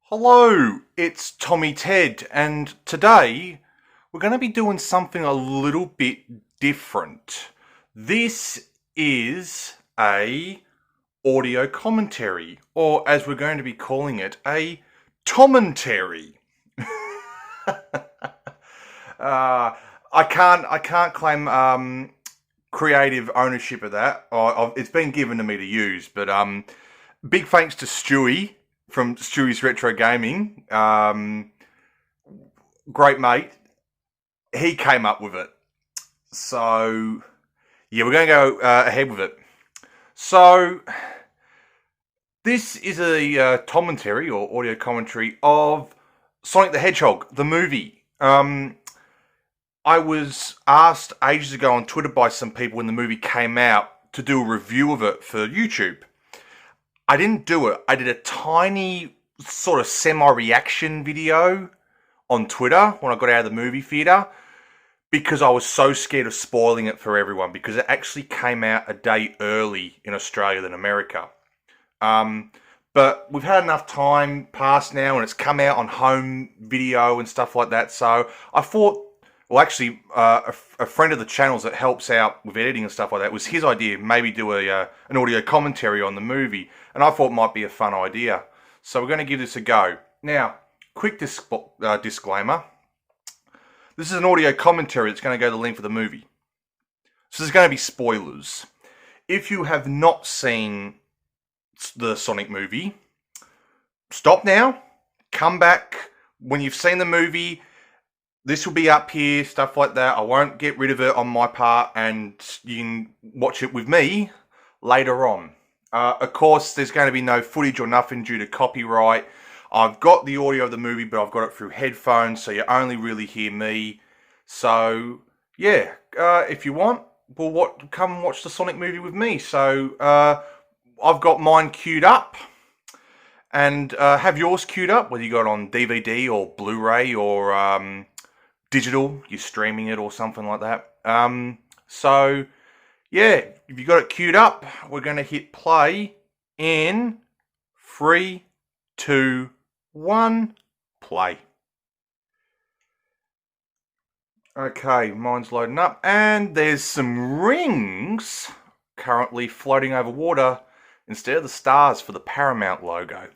Hello, it's Tommy Ted, and today we're going to be doing something a little bit different. This is a audio commentary, or as we're going to be calling it, a Tomentary. I can't claim creative ownership of that. It's been given to me to use, but big thanks to Stewie from Stewie's Retro Gaming. Great mate. He came up with it. So, yeah, we're going to go ahead with it. So, this is a commentary or audio commentary of Sonic the Hedgehog, the movie. I was asked ages ago on Twitter by some people when the movie came out to do a review of it for YouTube. I didn't do it. I did a tiny sort of semi-reaction video on Twitter when I got out of the movie theatre because I was so scared of spoiling it for everyone because it actually came out a day early in Australia than America. But we've had enough time past now and it's come out on home video and stuff like that. So I thought, well, actually, a friend of the channel's that helps out with editing and stuff like that was his idea, maybe do an audio commentary on the movie. And I thought it might be a fun idea. So we're going to give this a go. Now, quick disclaimer. This is an audio commentary that's going to go to the length of the movie. So there's going to be spoilers. If you have not seen the Sonic movie, stop now. Come back when you've seen the movie. This will be up here, stuff like that. I won't get rid of it on my part, and you can watch it with me later on. Of course, there's going to be no footage or nothing due to copyright. I've got the audio of the movie, but I've got it through headphones, so you only really hear me. So, yeah, if you want, come and watch the Sonic movie with me. So, I've got mine queued up, and have yours queued up, whether you got it on DVD or Blu-ray or digital, you're streaming it or something like that. So, yeah, if you got it queued up, we're going to hit play in 3, 2, 1, play. Okay, mine's loading up, and there's some rings currently floating over water instead of the stars for the Paramount logo,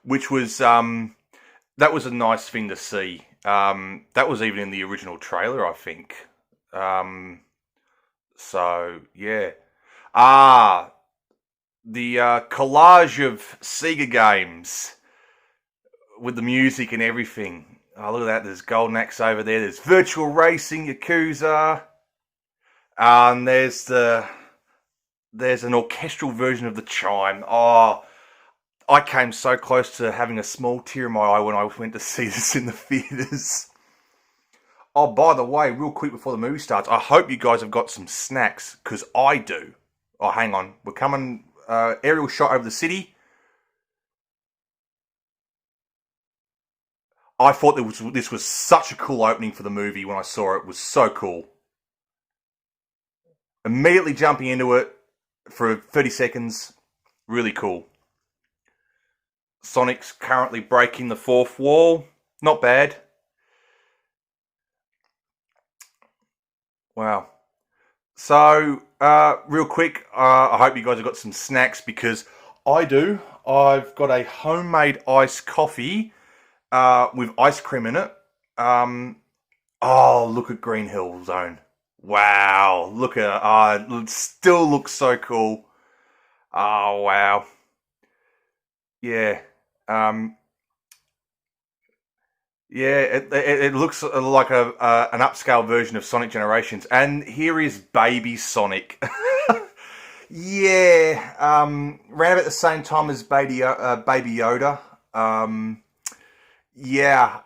which was that was a nice thing to see. That was even in the original trailer, I think. So, yeah. The collage of Sega games with the music and everything. Oh, look at that. There's Golden Axe over there. There's Virtual Racing, Yakuza. And there's an orchestral version of the chime. Oh, I came so close to having a small tear in my eye when I went to see this in the theatres. Oh, by the way, real quick before the movie starts, I hope you guys have got some snacks, because I do. Oh, hang on. We're coming, aerial shot over the city. I thought this was such a cool opening for the movie when I saw it. It was so cool. Immediately jumping into it for 30 seconds. Really cool. Sonic's currently breaking the fourth wall. Not bad. Wow. So, real quick, I hope you guys have got some snacks because I do. I've got a homemade iced coffee with ice cream in it. Oh, look at Green Hill Zone. Wow. Look at it. It still looks so cool. Oh, wow. Yeah. Yeah, it looks like an upscale version of Sonic Generations, and here is Baby Sonic. Yeah, ran about the same time as Baby Yoda. Yeah,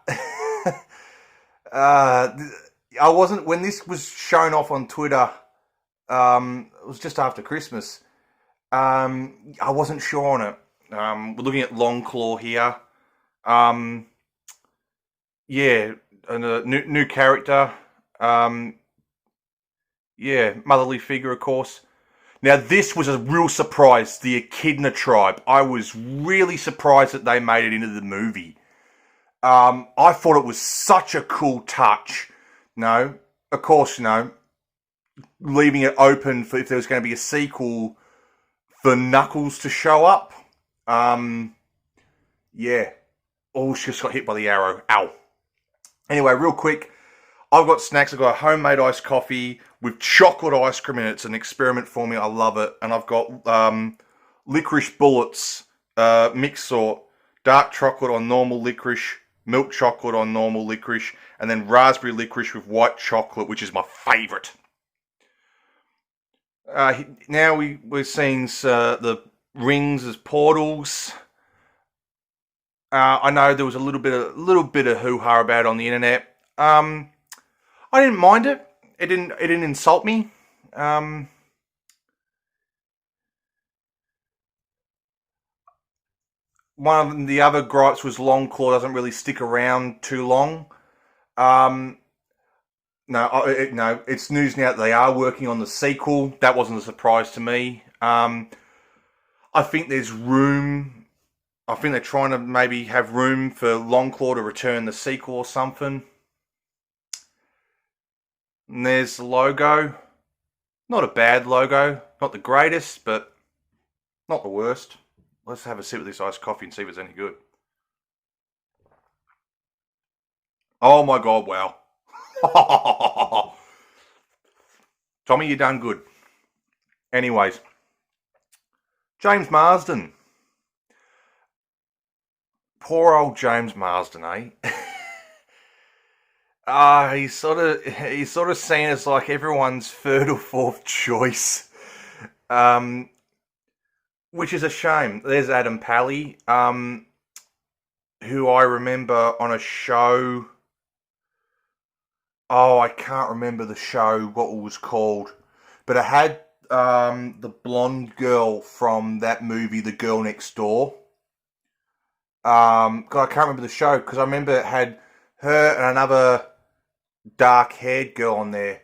I wasn't when this was shown off on Twitter. It was just after Christmas. I wasn't sure on it. We're looking at Long Claw here. Yeah, and a new character. Yeah, motherly figure, of course. Now, this was a real surprise, the Echidna tribe. I was really surprised that they made it into the movie. I thought it was such a cool touch. No, of course, leaving it open for if there was going to be a sequel for Knuckles to show up. Yeah. Oh, she just got hit by the arrow. Ow. Anyway, real quick, I've got snacks. I've got a homemade iced coffee with chocolate ice cream in it. It's an experiment for me. I love it. And I've got licorice bullets, mixed sort, dark chocolate on normal licorice, milk chocolate on normal licorice, and then raspberry licorice with white chocolate, which is my favourite. Now we're seeing the rings as portals. I know there was a little bit of hoo-ha about it on the internet. I didn't mind it. It didn't insult me. One of the other gripes was Longclaw doesn't really stick around too long. No, it's news now that they are working on the sequel. That wasn't a surprise to me. I think there's room. I think they're trying to maybe have room for Longclaw to return the sequel or something. And there's the logo. Not a bad logo. Not the greatest, but not the worst. Let's have a sip of this iced coffee and see if it's any good. Oh my god, wow. Tommy, you done good. Anyways, James Marsden. Poor old James Marsden, eh? He's sort of seen as like everyone's third or fourth choice, which is a shame. There's Adam Pally, who I remember on a show. Oh, I can't remember the show, what it was called. But it had the blonde girl from that movie, The Girl Next Door. God, I can't remember the show, because I remember it had her and another dark-haired girl on there.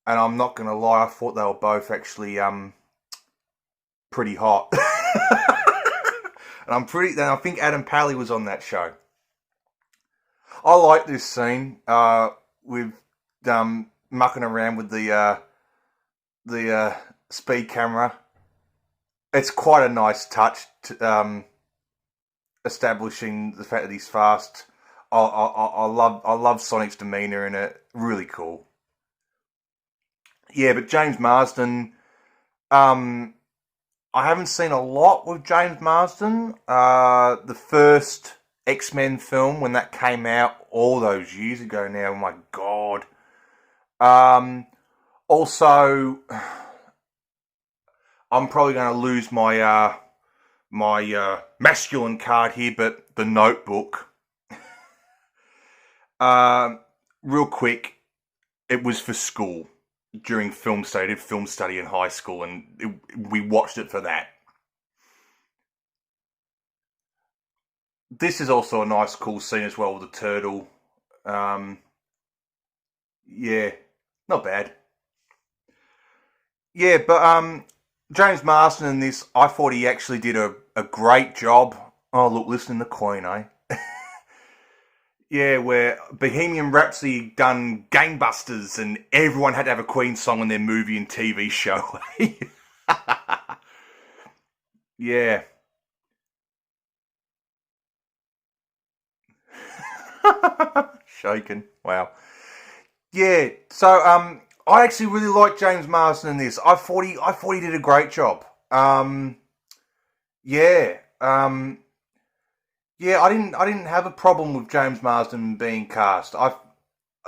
And I'm not going to lie, I thought they were both actually pretty hot. And I think Adam Pally was on that show. I like this scene with mucking around with the speed camera. It's quite a nice touch to, establishing the fact that he's fast. I love Sonic's demeanor in it. Really cool. Yeah, but James Marsden. I haven't seen a lot with James Marsden. The first X-Men film, when that came out all those years ago now, oh my god. Also, I'm probably going to lose my masculine card here, but The Notebook. Real quick, it was for school during film study. I did film study in high school, and we watched it for that. This is also a nice, cool scene as well with the turtle. Yeah, not bad. Yeah, but James Marsden in this, I thought he actually did a great job. Oh, look, listen to the Queen, eh? Yeah, where Bohemian Rhapsody done gangbusters and everyone had to have a Queen song in their movie and TV show. Yeah. Shaken. Wow. Yeah, so I actually really like James Marsden in this. I thought he did a great job. Yeah. Yeah, I didn't have a problem with James Marsden being cast.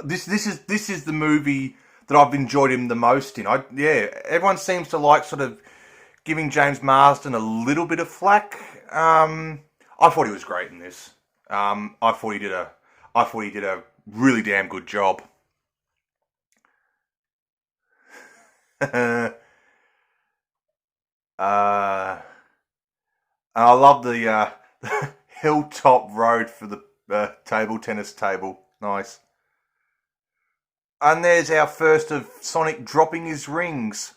This is the movie that I've enjoyed him the most in. Everyone seems to like sort of giving James Marsden a little bit of flack. I thought he was great in this. I thought he did a really damn good job. And I love the hilltop road for the table tennis table. Nice. And there's our first of Sonic dropping his rings.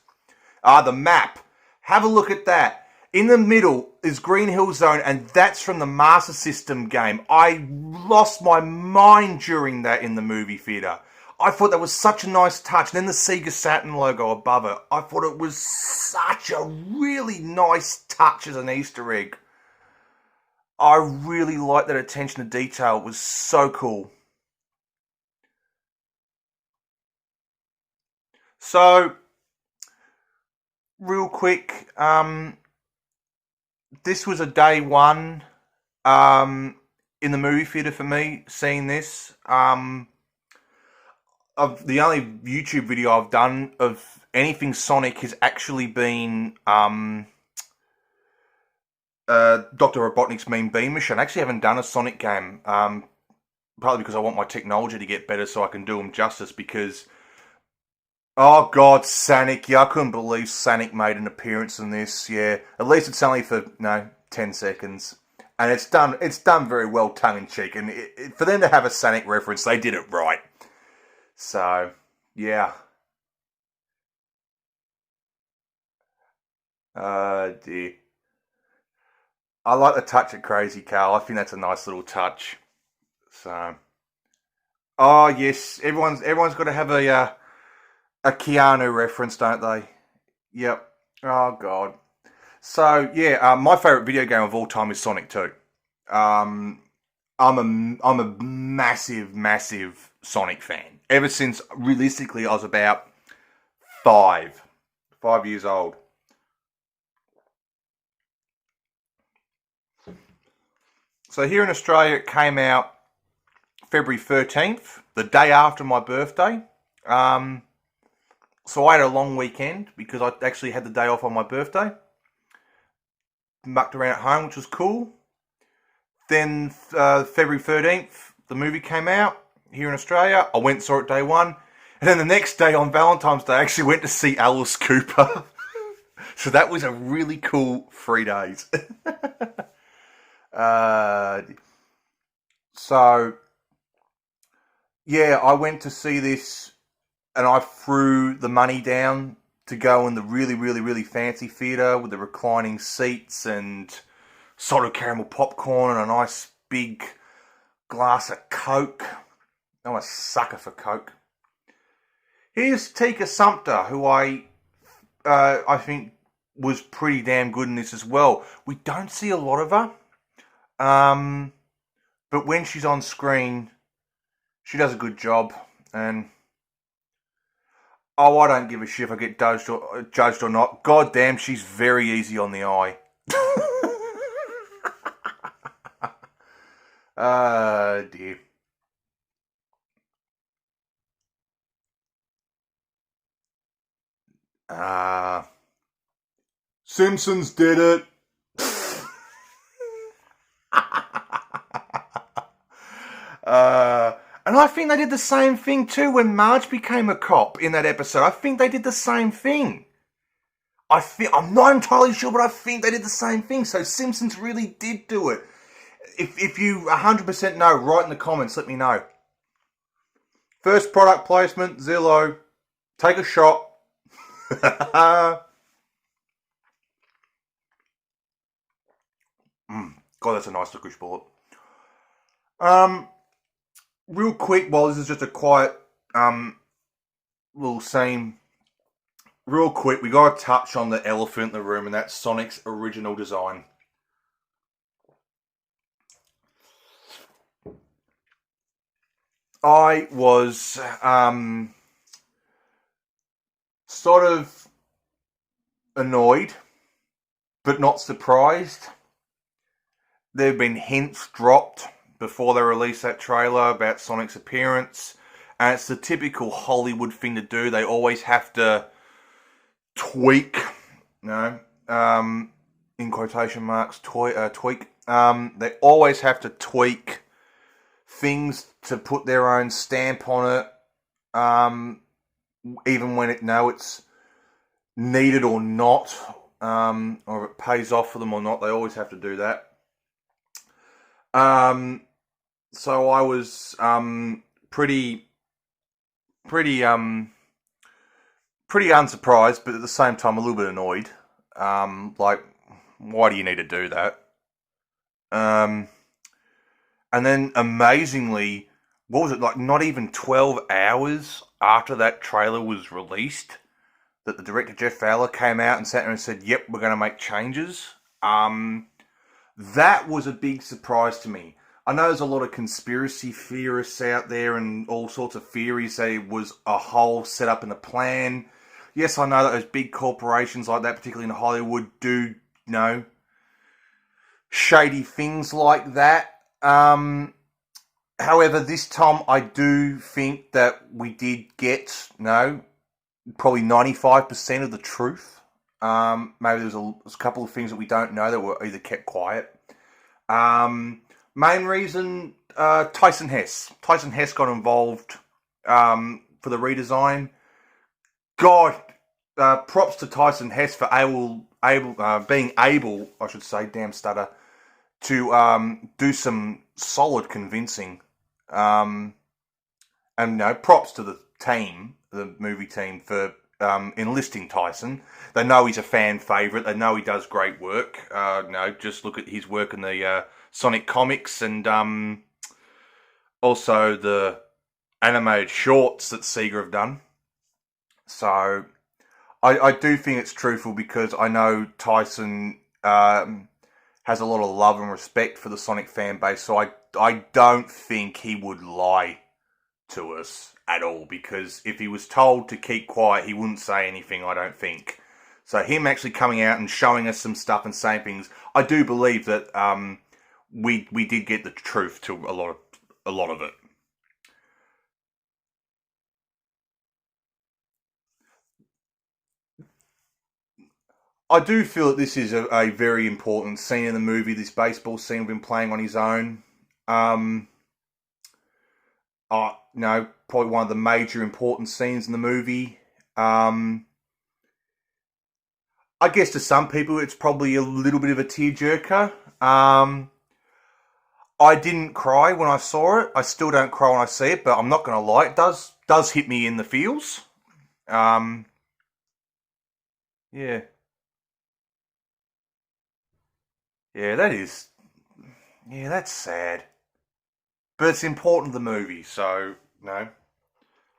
The map. Have a look at that. In the middle is Green Hill Zone, and that's from the Master System game. I lost my mind during that in the movie theater. I thought that was such a nice touch. And then the Sega Saturn logo above it. I thought it was such a really nice touch as an Easter egg. I really liked that attention to detail. It was so cool. So, real quick, this was a day one in the movie theater for me, seeing this. The only YouTube video I've done of anything Sonic has actually been Dr. Robotnik's Mean Bean Machine. I actually haven't done a Sonic game, partly because I want my technology to get better so I can do them justice, because, oh god, Sonic, yeah, I couldn't believe Sonic made an appearance in this, yeah. At least it's only for, 10 seconds. And it's done very well tongue-in-cheek, and for them to have a Sonic reference, they did it right. So, yeah. Dear. I like the touch of Crazy Carl. I think that's a nice little touch. So, oh yes, everyone's got to have a Keanu reference, don't they? Yep. Oh god. So yeah, my favorite video game of all time is Sonic 2. I'm a massive Sonic fan. Ever since realistically I was about 5 years old. So here in Australia, it came out February 13th, the day after my birthday. So I had a long weekend because I actually had the day off on my birthday. Mucked around at home, which was cool. Then February 13th, the movie came out here in Australia. I went and saw it day one. And then the next day on Valentine's Day, I actually went to see Alice Cooper. So that was a really cool 3 days. So, yeah, I went to see this and I threw the money down to go in the really fancy theatre with the reclining seats and salted caramel popcorn and a nice big glass of Coke. I'm a sucker for Coke. Here's Tika Sumpter, who I think was pretty damn good in this as well. We don't see a lot of her. But when she's on screen, she does a good job. And oh, I don't give a shit if I get judged or not. God damn, she's very easy on the eye. Dear. Simpsons did it. And I think they did the same thing too when Marge became a cop in that episode. I think they did the same thing. I'm not entirely sure, but I think they did the same thing. So Simpsons really did do it. If you 100% know, write in the comments, let me know. First product placement, Zillow. Take a shot. God, that's a nice licorice bullet. Real quick, while this is just a quiet little scene, real quick, we got to touch on the elephant in the room, and that's Sonic's original design. I was sort of annoyed, but not surprised. There have been hints dropped before they released that trailer about Sonic's appearance, and it's the typical Hollywood thing to do. They always have to tweak, in quotation marks, tweak. They always have to tweak things to put their own stamp on it, even when it's needed or not, or if it pays off for them or not. They always have to do that. So I was pretty unsurprised, but at the same time a little bit annoyed. Like, why do you need to do that? Um, and then amazingly, what was it, like not even 12 hours after that trailer was released, that the director Jeff Fowler came out and sat there and said, "Yep, we're going to make changes." Um, that was a big surprise to me. I know there's a lot of conspiracy theorists out there and all sorts of theories say it was a whole setup and a plan. Yes, I know that those big corporations like that, particularly in Hollywood, do, shady things like that. However, this time I do think that we did get, probably 95% of the truth. Maybe there's a couple of things that we don't know that were either kept quiet. Main reason, Tyson Hess. Tyson Hess got involved for the redesign. God, props to Tyson Hess for being able, I should say, damn stutter, to do some solid convincing. And props to the team, the movie team, for enlisting Tyson. They know he's a fan favourite. They know he does great work. Just look at his work in the Sonic comics and also the animated shorts that Sega have done. So I do think it's truthful because I know Tyson has a lot of love and respect for the Sonic fan base. So I don't think he would lie to us at all, because if he was told to keep quiet, he wouldn't say anything, I don't think. So him actually coming out and showing us some stuff and saying things, I do believe that we did get the truth to a lot of it. I do feel that this is a very important scene in the movie. This baseball scene we've been playing on his own. Probably one of the major important scenes in the movie. I guess to some people it's probably a little bit of a tearjerker. I didn't cry when I saw it. I still don't cry when I see it, but I'm not going to lie, it does hit me in the feels. Um, yeah, yeah, that's sad, but it's important to the movie, so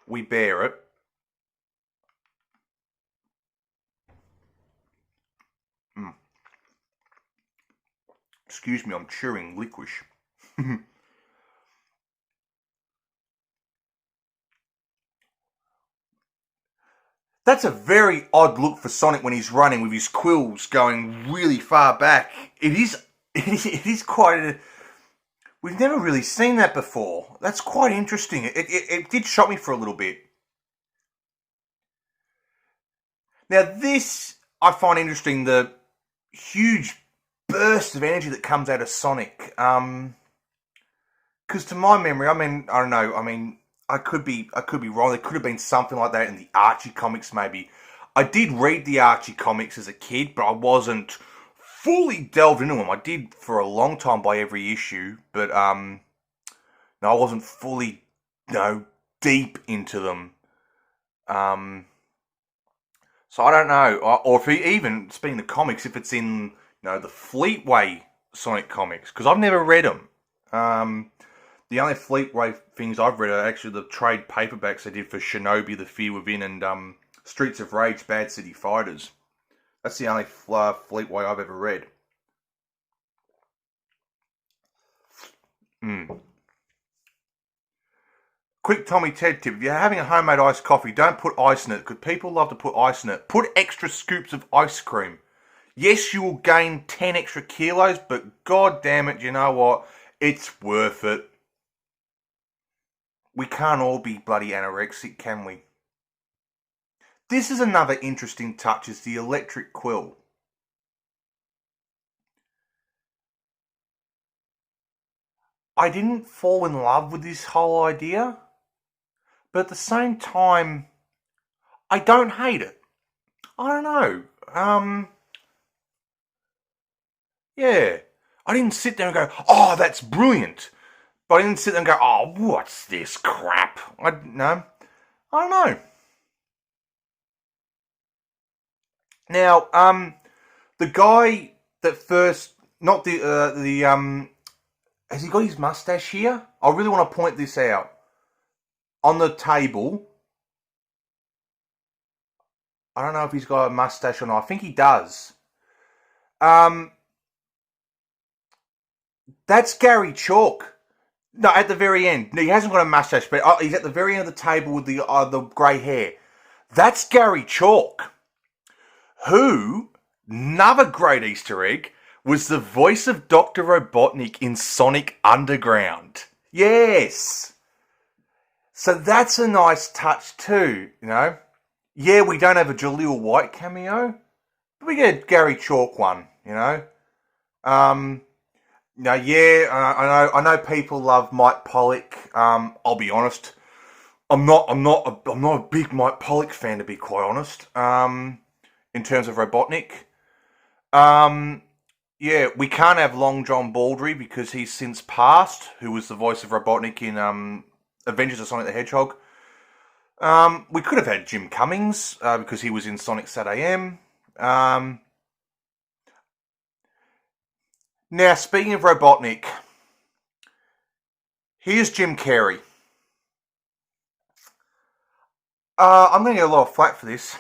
we bear it. Mm. Excuse me, I'm chewing licorice. That's a very odd look for Sonic when he's running with his quills going really far back. It is, it is quite a. We've never really seen that before. That's quite interesting. It did shock me for a little bit. Now this I find interesting. The huge burst of energy that comes out of Sonic. Because to my memory, I mean, I don't know. I mean, I could be wrong. There could have been something like that in the Archie comics, maybe. I did read the Archie comics as a kid, but I wasn't fully delved into them. I did for a long time buy every issue, but no, I wasn't fully, deep into them. Um, so I don't know, or if even speaking of comics, if it's in the Fleetway Sonic comics, because I've never read them. The only Fleetway things I've read are actually the trade paperbacks they did for Shinobi, The Fear Within, and Streets of Rage, Bad City Fighters. That's the only Fleetway I've ever read. Mm. Quick Tommy Ted tip: if you're having a homemade iced coffee, don't put ice in it, because people love to put ice in it. Put extra scoops of ice cream. Yes, you will gain 10 extra kilos, but god damn it, you know what? It's worth it. We can't all be bloody anorexic, can we? This is another interesting touch, is the electric quill. I didn't fall in love with this whole idea, but at the same time, I don't hate it. I don't know. Yeah. I didn't sit there and go, oh, that's brilliant. But I didn't sit there and go, oh, what's this crap? No. I don't know. Now, The guy that first, not the has he got his mustache here? I really want to point this out. On the table, I don't know if he's got a mustache or not. I think he does. Um, that's Gary Chalk. No, at the very end. No, he hasn't got a mustache, but he's at the very end of the table with the grey hair. That's Gary Chalk, who, another great Easter egg, was the voice of Dr. Robotnik in Sonic Underground. Yes. So that's a nice touch too, you know. Yeah, we don't have a Jaleel White cameo, but we get a Gary Chalk one, you know. Now, yeah, I know people love Mike Pollock. I'll be honest, I'm not a big Mike Pollock fan, to be quite honest. In terms of Robotnik, yeah, we can't have Long John Baldry because he's since passed, who was the voice of Robotnik in Adventures of Sonic the Hedgehog. We could have had Jim Cummings because he was in Sonic Sat AM. Now, speaking of Robotnik, here's Jim Carrey. I'm going to get a lot of flack for this.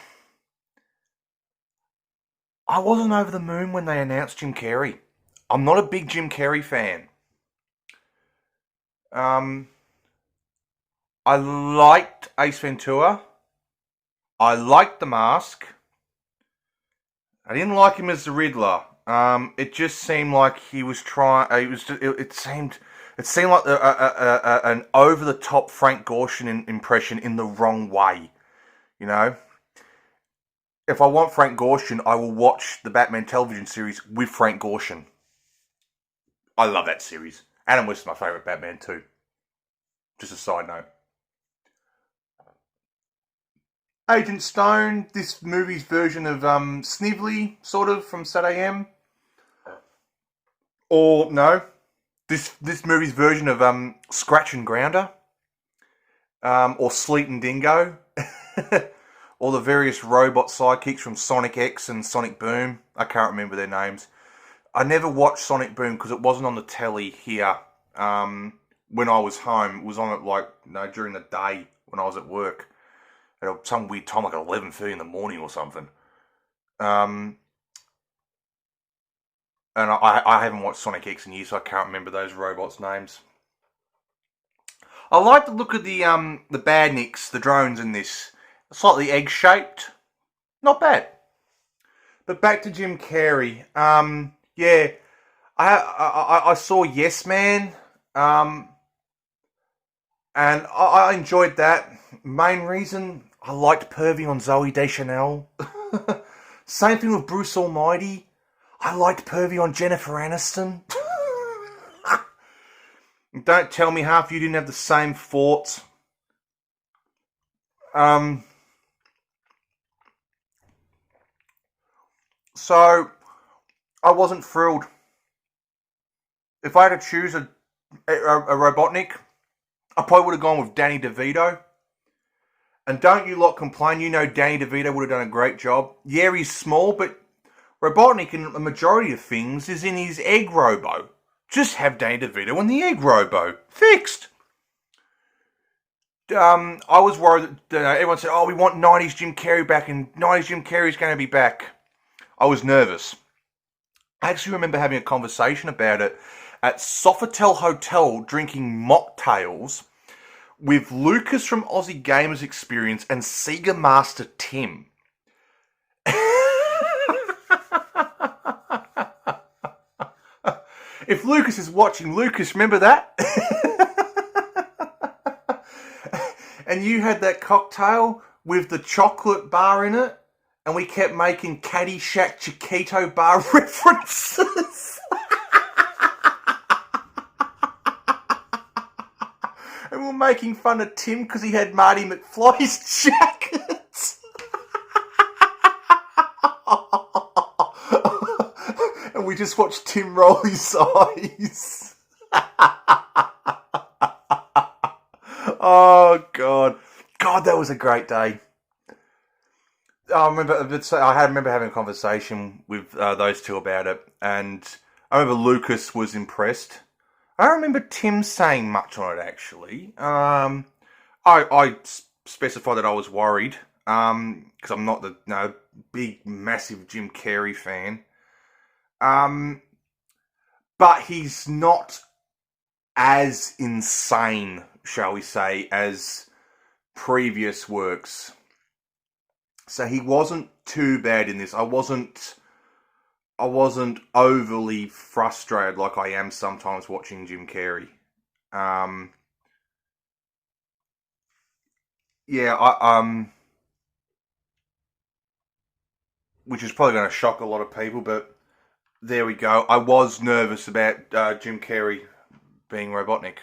I wasn't over the moon when they announced Jim Carrey. I'm not a big Jim Carrey fan. I liked Ace Ventura. I liked The Mask. I didn't like him as the Riddler. It just seemed like he was trying. It seemed like an over-the-top Frank Gorshin impression in the wrong way. You know, if I want Frank Gorshin, I will watch the Batman television series with Frank Gorshin. I love that series. Adam West is my favourite Batman too. Just a side note. Agent Stone, this movie's version of Snively, sort of, from Sat AM. Or, no, this movie's version of Scratch and Grounder. Or Sleet and Dingo. Or the various robot sidekicks from Sonic X and Sonic Boom. I can't remember their names. I never watched Sonic Boom because it wasn't on the telly here when I was home. It was on it during the day when I was at work. At some weird time, like at 11:30 in the morning or something. And I haven't watched Sonic X in years, so I can't remember those robots' names. I like the look of the badniks, the drones in this. Slightly egg-shaped. Not bad. But back to Jim Carrey. Yeah, I saw Yes Man. And I enjoyed that. Main reason, I liked Pervy on Zooey Deschanel. Same thing with Bruce Almighty. I liked Pervy on Jennifer Aniston. Don't tell me half of you didn't have the same thoughts. So, I wasn't thrilled. If I had to choose a Robotnik, I probably would have gone with Danny DeVito. And don't you lot complain, you know Danny DeVito would have done a great job. Yeah, he's small, but Robotnik in the majority of things is in his egg robo. Just have Danny DeVito in the egg robo. Fixed. I was worried that everyone said, oh, we want 90s Jim Carrey back, and 90s Jim Carrey's going to be back. I was nervous. I actually remember having a conversation about it at Sofitel Hotel drinking mocktails with Lucas from Aussie Gamers Experience and Sega Master Tim. If Lucas is watching, Lucas, remember that? And you had that cocktail with the chocolate bar in it, and we kept making Caddyshack Chiquito bar references. And we were making fun of Tim because he had Marty McFly's jacket. And we just watched Tim roll his eyes. Oh, God. God, that was a great day. I remember having a conversation with those two about it, and I remember Lucas was impressed. I don't remember Tim saying much on it actually. I specified that I was worried because I'm not the big massive Jim Carrey fan. Um, but he's not as insane, shall we say, as previous works. So he wasn't too bad in this. I wasn't overly frustrated like I am sometimes watching Jim Carrey. Um, yeah, which is probably going to shock a lot of people, but there we go. I was nervous about Jim Carrey being Robotnik.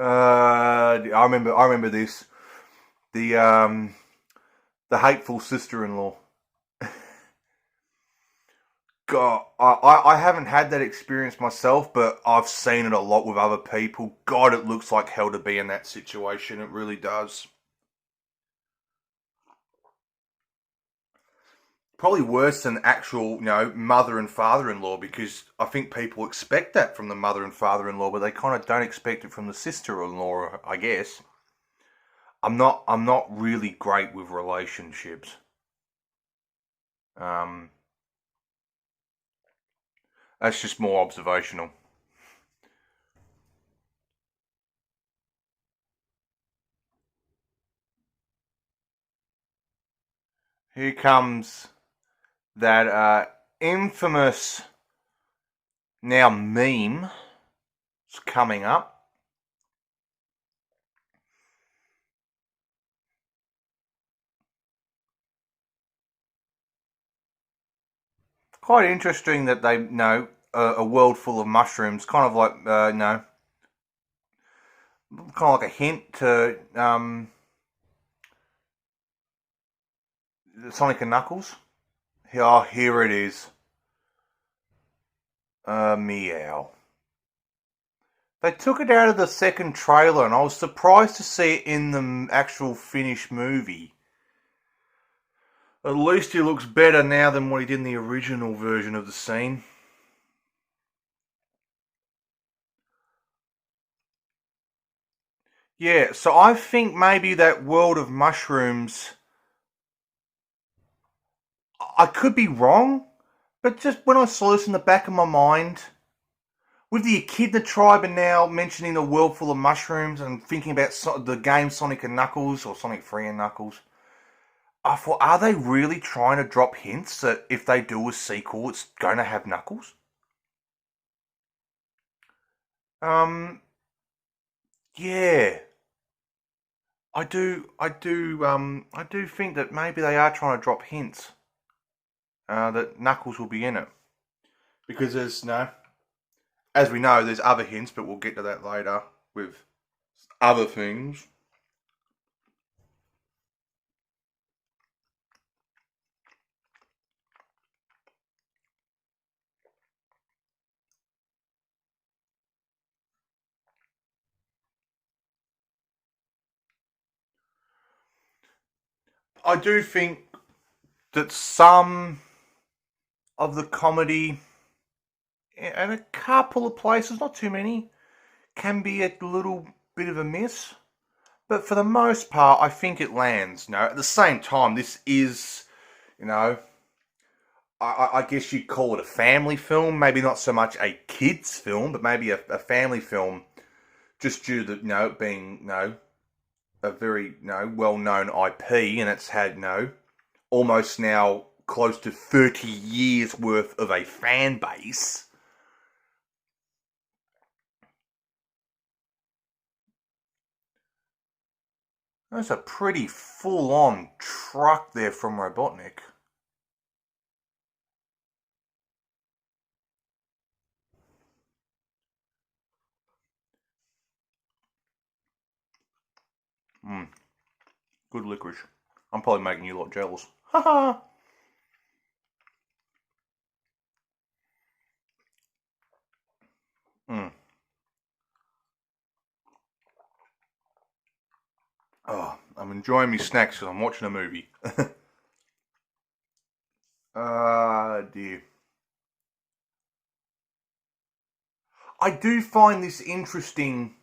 I remember this. The the hateful sister-in-law. God, I haven't had that experience myself, but I've seen it a lot with other people. God, it looks like hell to be in that situation. It really does. Probably worse than actual, mother and father-in-law, because I think people expect that from the mother and father-in-law, but they kind of don't expect it from the sister-in-law, I guess. I'm not really great with relationships. Um, that's just more observational. Here comes that infamous now meme. It's coming up. Quite interesting that they know a world full of mushrooms, kind of like kind of like a hint to Sonic and Knuckles. Oh, here it is. Meow. They took it out of the second trailer, and I was surprised to see it in the actual finished movie. At least he looks better now than what he did in the original version of the scene. Yeah, so I think maybe that world of mushrooms. I could be wrong, but just when I saw this in the back of my mind, with the Echidna tribe and now mentioning the world full of mushrooms and thinking about the game Sonic and Knuckles or Sonic 3 and Knuckles, I thought, are they really trying to drop hints that if they do a sequel, it's going to have Knuckles? Um, yeah, I do think that maybe they are trying to drop hints that Knuckles will be in it because there's no, as we know, there's other hints, but we'll get to that later with other things. I do think that some of the comedy and a couple of places, not too many, can be a little bit of a miss. But for the most part, I think it lands. At the same time, this is, you know, I guess you'd call it a family film. Maybe not so much a kids film, but maybe a family film, just due to it being a very well known IP, and it's had almost now close to 30 years worth of a fan base. That's a pretty full on truck there from Robotnik. Mm, good licorice. I'm probably making you a lot jealous. Haha. Mm. Oh, I'm enjoying my snacks because I'm watching a movie. Ah, dear. I do find this interesting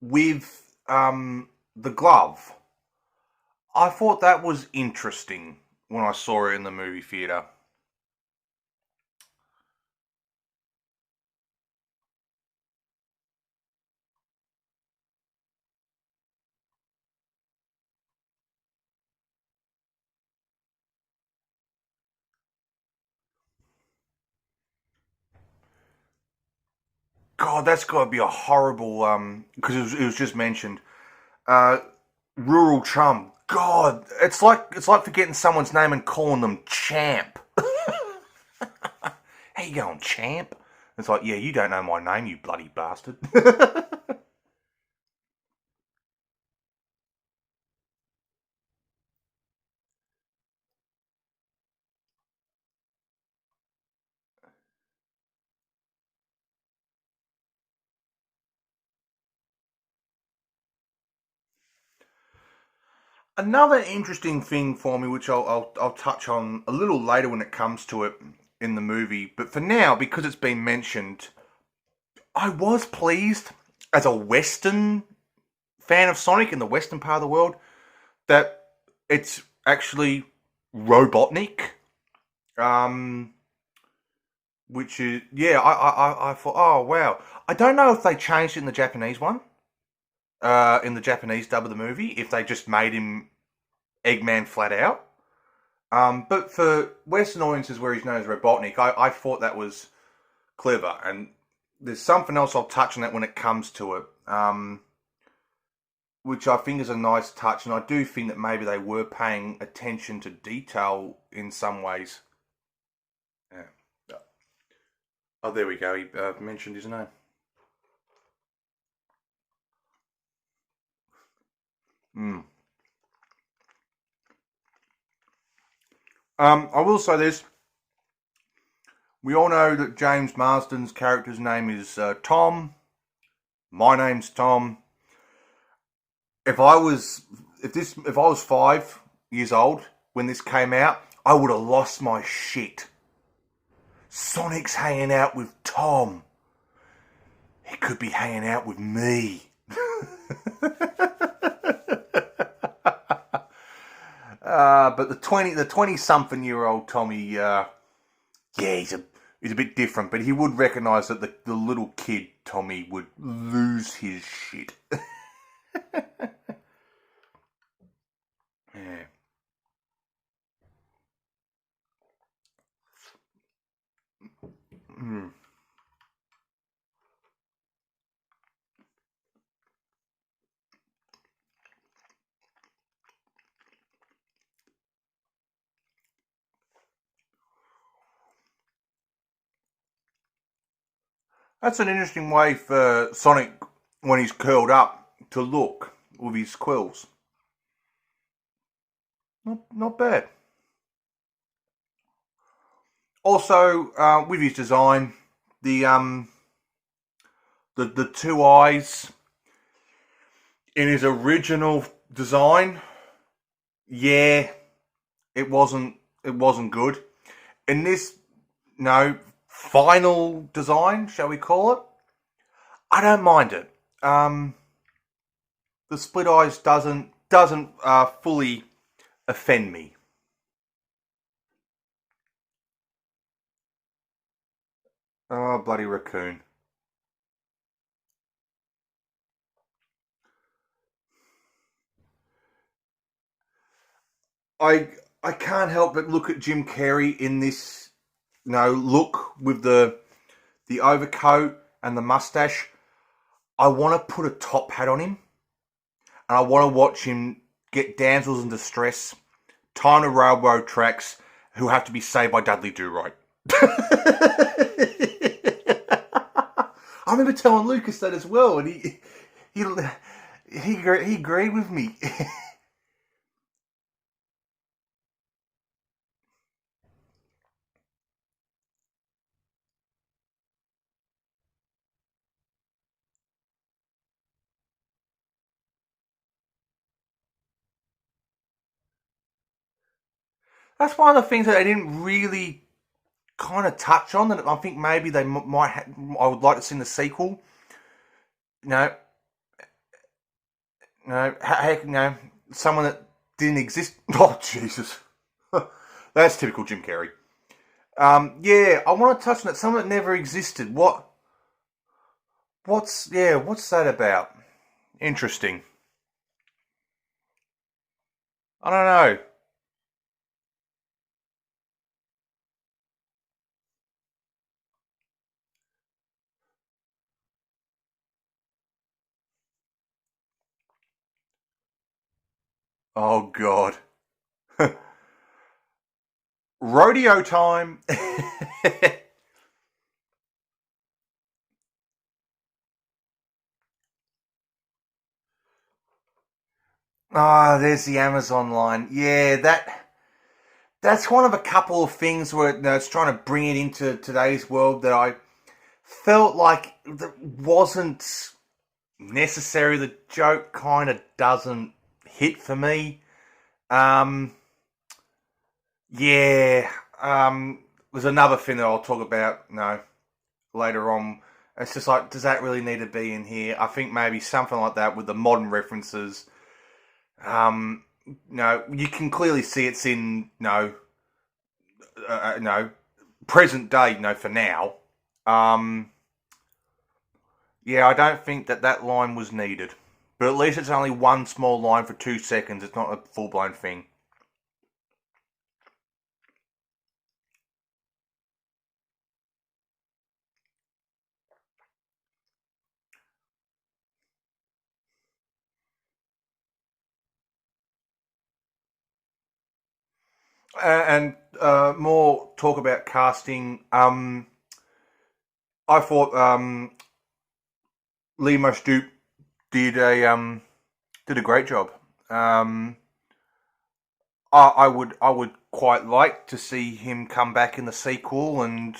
with the glove. I thought that was interesting when I saw it in the movie theater. God, that's got to be a horrible because it was just mentioned. Uh, rural chum. God, it's like forgetting someone's name and calling them champ. How you going, champ? It's like, yeah, you don't know my name, you bloody bastard. Another interesting thing for me, which I'll touch on a little later when it comes to it in the movie, but for now, because it's been mentioned, I was pleased as a Western fan of Sonic in the Western part of the world that it's actually Robotnik. Um, which is yeah, I thought, oh wow. I don't know if they changed it in the Japanese one, in the Japanese dub of the movie, if they just made him Eggman flat out. But for Western audiences where he's known as Robotnik, I thought that was clever. And there's something else I'll touch on that when it comes to it, which I think is a nice touch. And I do think that maybe they were paying attention to detail in some ways. Yeah. Oh, there we go. He mentioned his name. Mm. I will say this. We all know that James Marsden's character's name is Tom. My name's Tom. If I was if I was 5 years old when this came out, I would have lost my shit. Sonic's hanging out with Tom. He could be hanging out with me. But the 20 something year old Tommy, yeah, he's a bit different, but he would recognise that the little kid Tommy would lose his shit. Yeah. Mm. That's an interesting way for Sonic when he's curled up to look with his quills. Not bad. Also, with his design, the the two eyes in his original design, yeah, it wasn't good. In this, no, final design, shall we call it? I don't mind it. The split eyes doesn't fully offend me. Oh, bloody raccoon! I I can't help but look at Jim Carrey in this, look with the overcoat and the mustache. I want to put a top hat on him, and I want to watch him get damsels in distress, tie on the railroad tracks, who have to be saved by Dudley Do Right. I remember telling Lucas that as well, and he he agreed with me. that's one of the things that they didn't really kind of touch on. That I think maybe they might. I would like to see in the sequel. No, no, heck, no. Someone that didn't exist. Oh Jesus, that's typical Jim Carrey. Yeah, I want to touch on it. Someone that never existed. What's that about? Interesting. I don't know. Oh God. Rodeo time. Ah, there's the Amazon line. Yeah, that's one of a couple of things where it's trying to bring it into today's world that I felt like that wasn't necessary. The joke kind of doesn't hit for me. Um, yeah. There's another thing that I'll talk about. No, later on. It's just like, does that really need to be in here? I think maybe something like that with the modern references. No, you can clearly see it's in no present day. No, for now. Um, yeah, I don't think that line was needed. But at least it's only one small line for 2 seconds. It's not a full blown thing. And more talk about casting. I thought Lee Dupe did a great job. Um, I would quite like to see him come back in the sequel and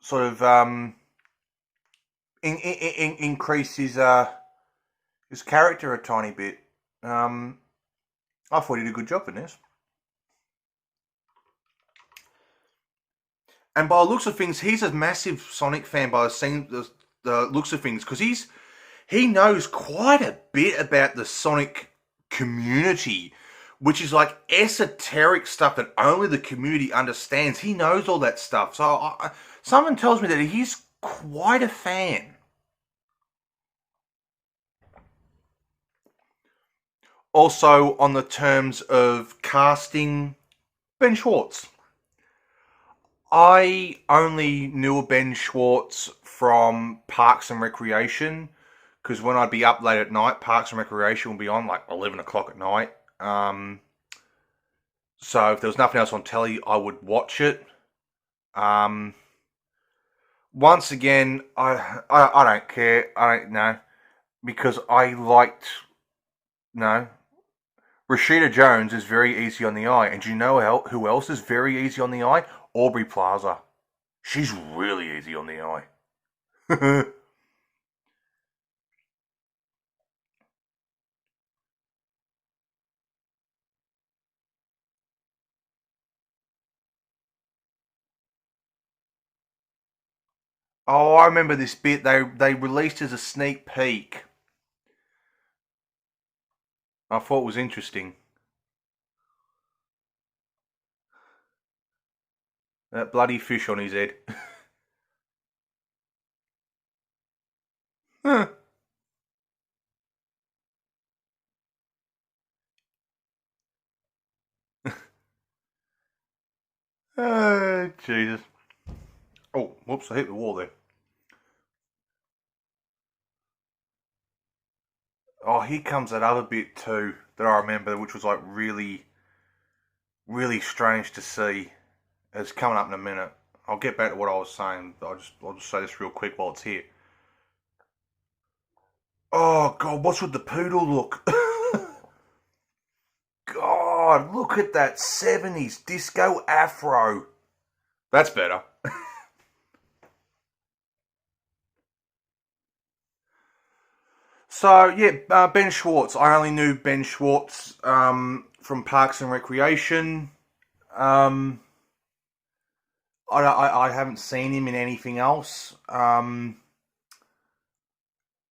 sort of increase his character a tiny bit. Um, I thought he did a good job in this. And by the looks of things, he's a massive Sonic fan by the looks of things because he knows quite a bit about the Sonic community, which is like esoteric stuff that only the community understands. He knows all that stuff. So someone tells me that he's quite a fan. Also, on the terms of casting, Ben Schwartz. I only knew Ben Schwartz from Parks and Recreation because when I'd be up late at night, Parks and Recreation would be on like 11 o'clock at night. So if there was nothing else on telly, I would watch it. Um, Once again, I don't care. I don't know because I liked no. Rashida Jones is very easy on the eye, and do you know who else is very easy on the eye? Aubrey Plaza. She's really easy on the eye. Oh, I remember this bit. They released as a sneak peek. I thought it was interesting. That bloody fish on his head. Oh, Jesus. Oh, whoops, I hit the wall there. Oh, here comes that other bit too that I remember, which was like really, really strange to see. It's coming up in a minute. I'll get back to what I was saying. I'll just say this real quick while it's here. Oh God, what's with the poodle look? God, look at that 70s disco afro. That's better. So yeah, Ben Schwartz. I only knew Ben Schwartz from Parks and Recreation. I haven't seen him in anything else.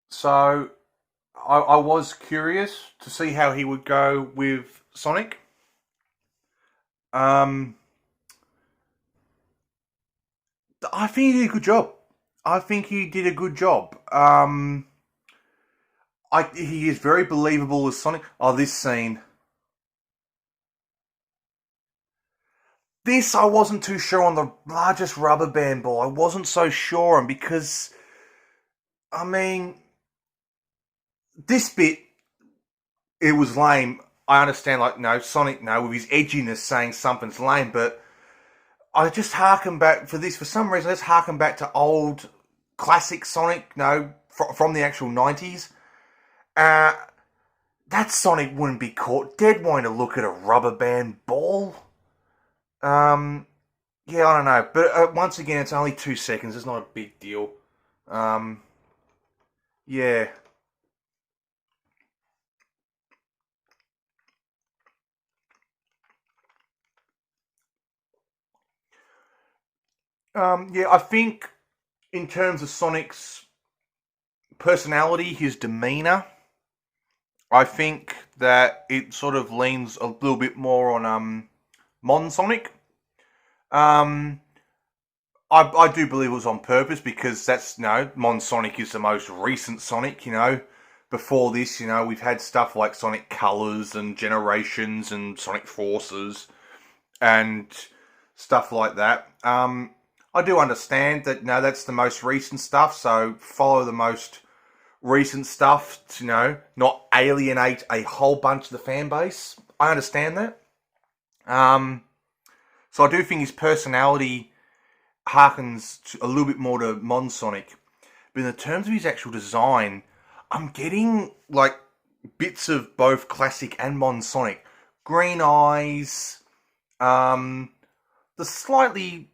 So I was curious to see how he would go with Sonic. Um, I think he did a good job. I think he did a good job. He is very believable as Sonic. Oh, this scene. This I wasn't too sure on the largest rubber band ball. I wasn't so sure on because I mean this bit it was lame. I understand like no Sonic no with his edginess saying something's lame, but I just harken back for this for some reason. Let's harken back to old classic Sonic, no, from the actual 90s. Uh, that Sonic wouldn't be caught dead wanting to look at a rubber band ball. Um, yeah, I don't know, but once again, it's only 2 seconds. It's not a big deal. Um, yeah. Yeah, I think in terms of Sonic's personality, his demeanor, I think that it sort of leans a little bit more on Mon Sonic. Um, I do believe it was on purpose because that's Mon Sonic is the most recent Sonic. Before this, we've had stuff like Sonic Colors and Generations and Sonic Forces and stuff like that. I do understand that that's the most recent stuff, so follow the most recent stuff to not alienate a whole bunch of the fan base. I understand that. So I do think his personality harkens a little bit more to Mon Sonic. But in the terms of his actual design, I'm getting like bits of both classic and Mon Sonic. Green eyes, the slightly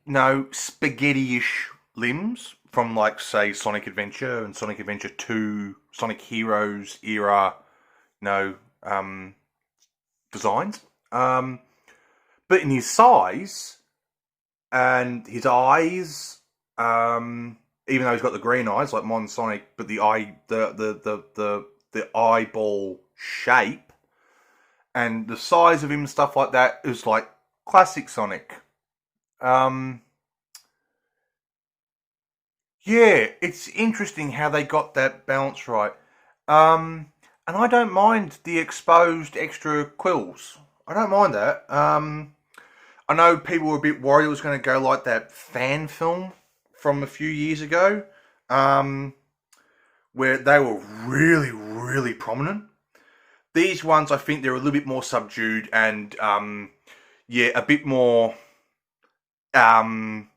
spaghetti-ish limbs from like say Sonic Adventure and Sonic Adventure 2, Sonic Heroes era, designs. But in his size and his eyes, even though he's got the green eyes like Mon Sonic, but the eyeball shape and the size of him and stuff like that is like classic Sonic. Yeah, it's interesting how they got that balance right. And I don't mind the exposed extra quills. I don't mind that. I know people were a bit worried it was going to go like that fan film from a few years ago, where they were really, really prominent. These ones, I think they're a little bit more subdued and, a bit more, um,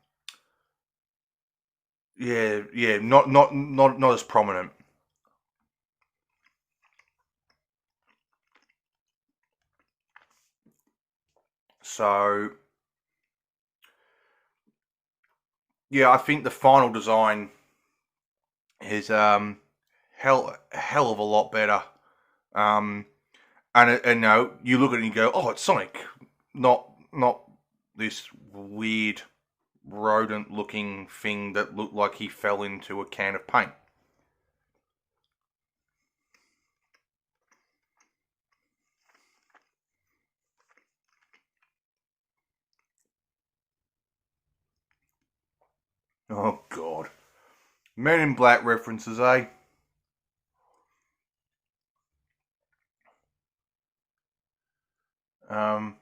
not as prominent. So, yeah, I think the final design is hell of a lot better. And you look at it and you go, oh, it's Sonic, not this weird rodent-looking thing that looked like he fell into a can of paint. Oh God, Men in Black references, eh? Um,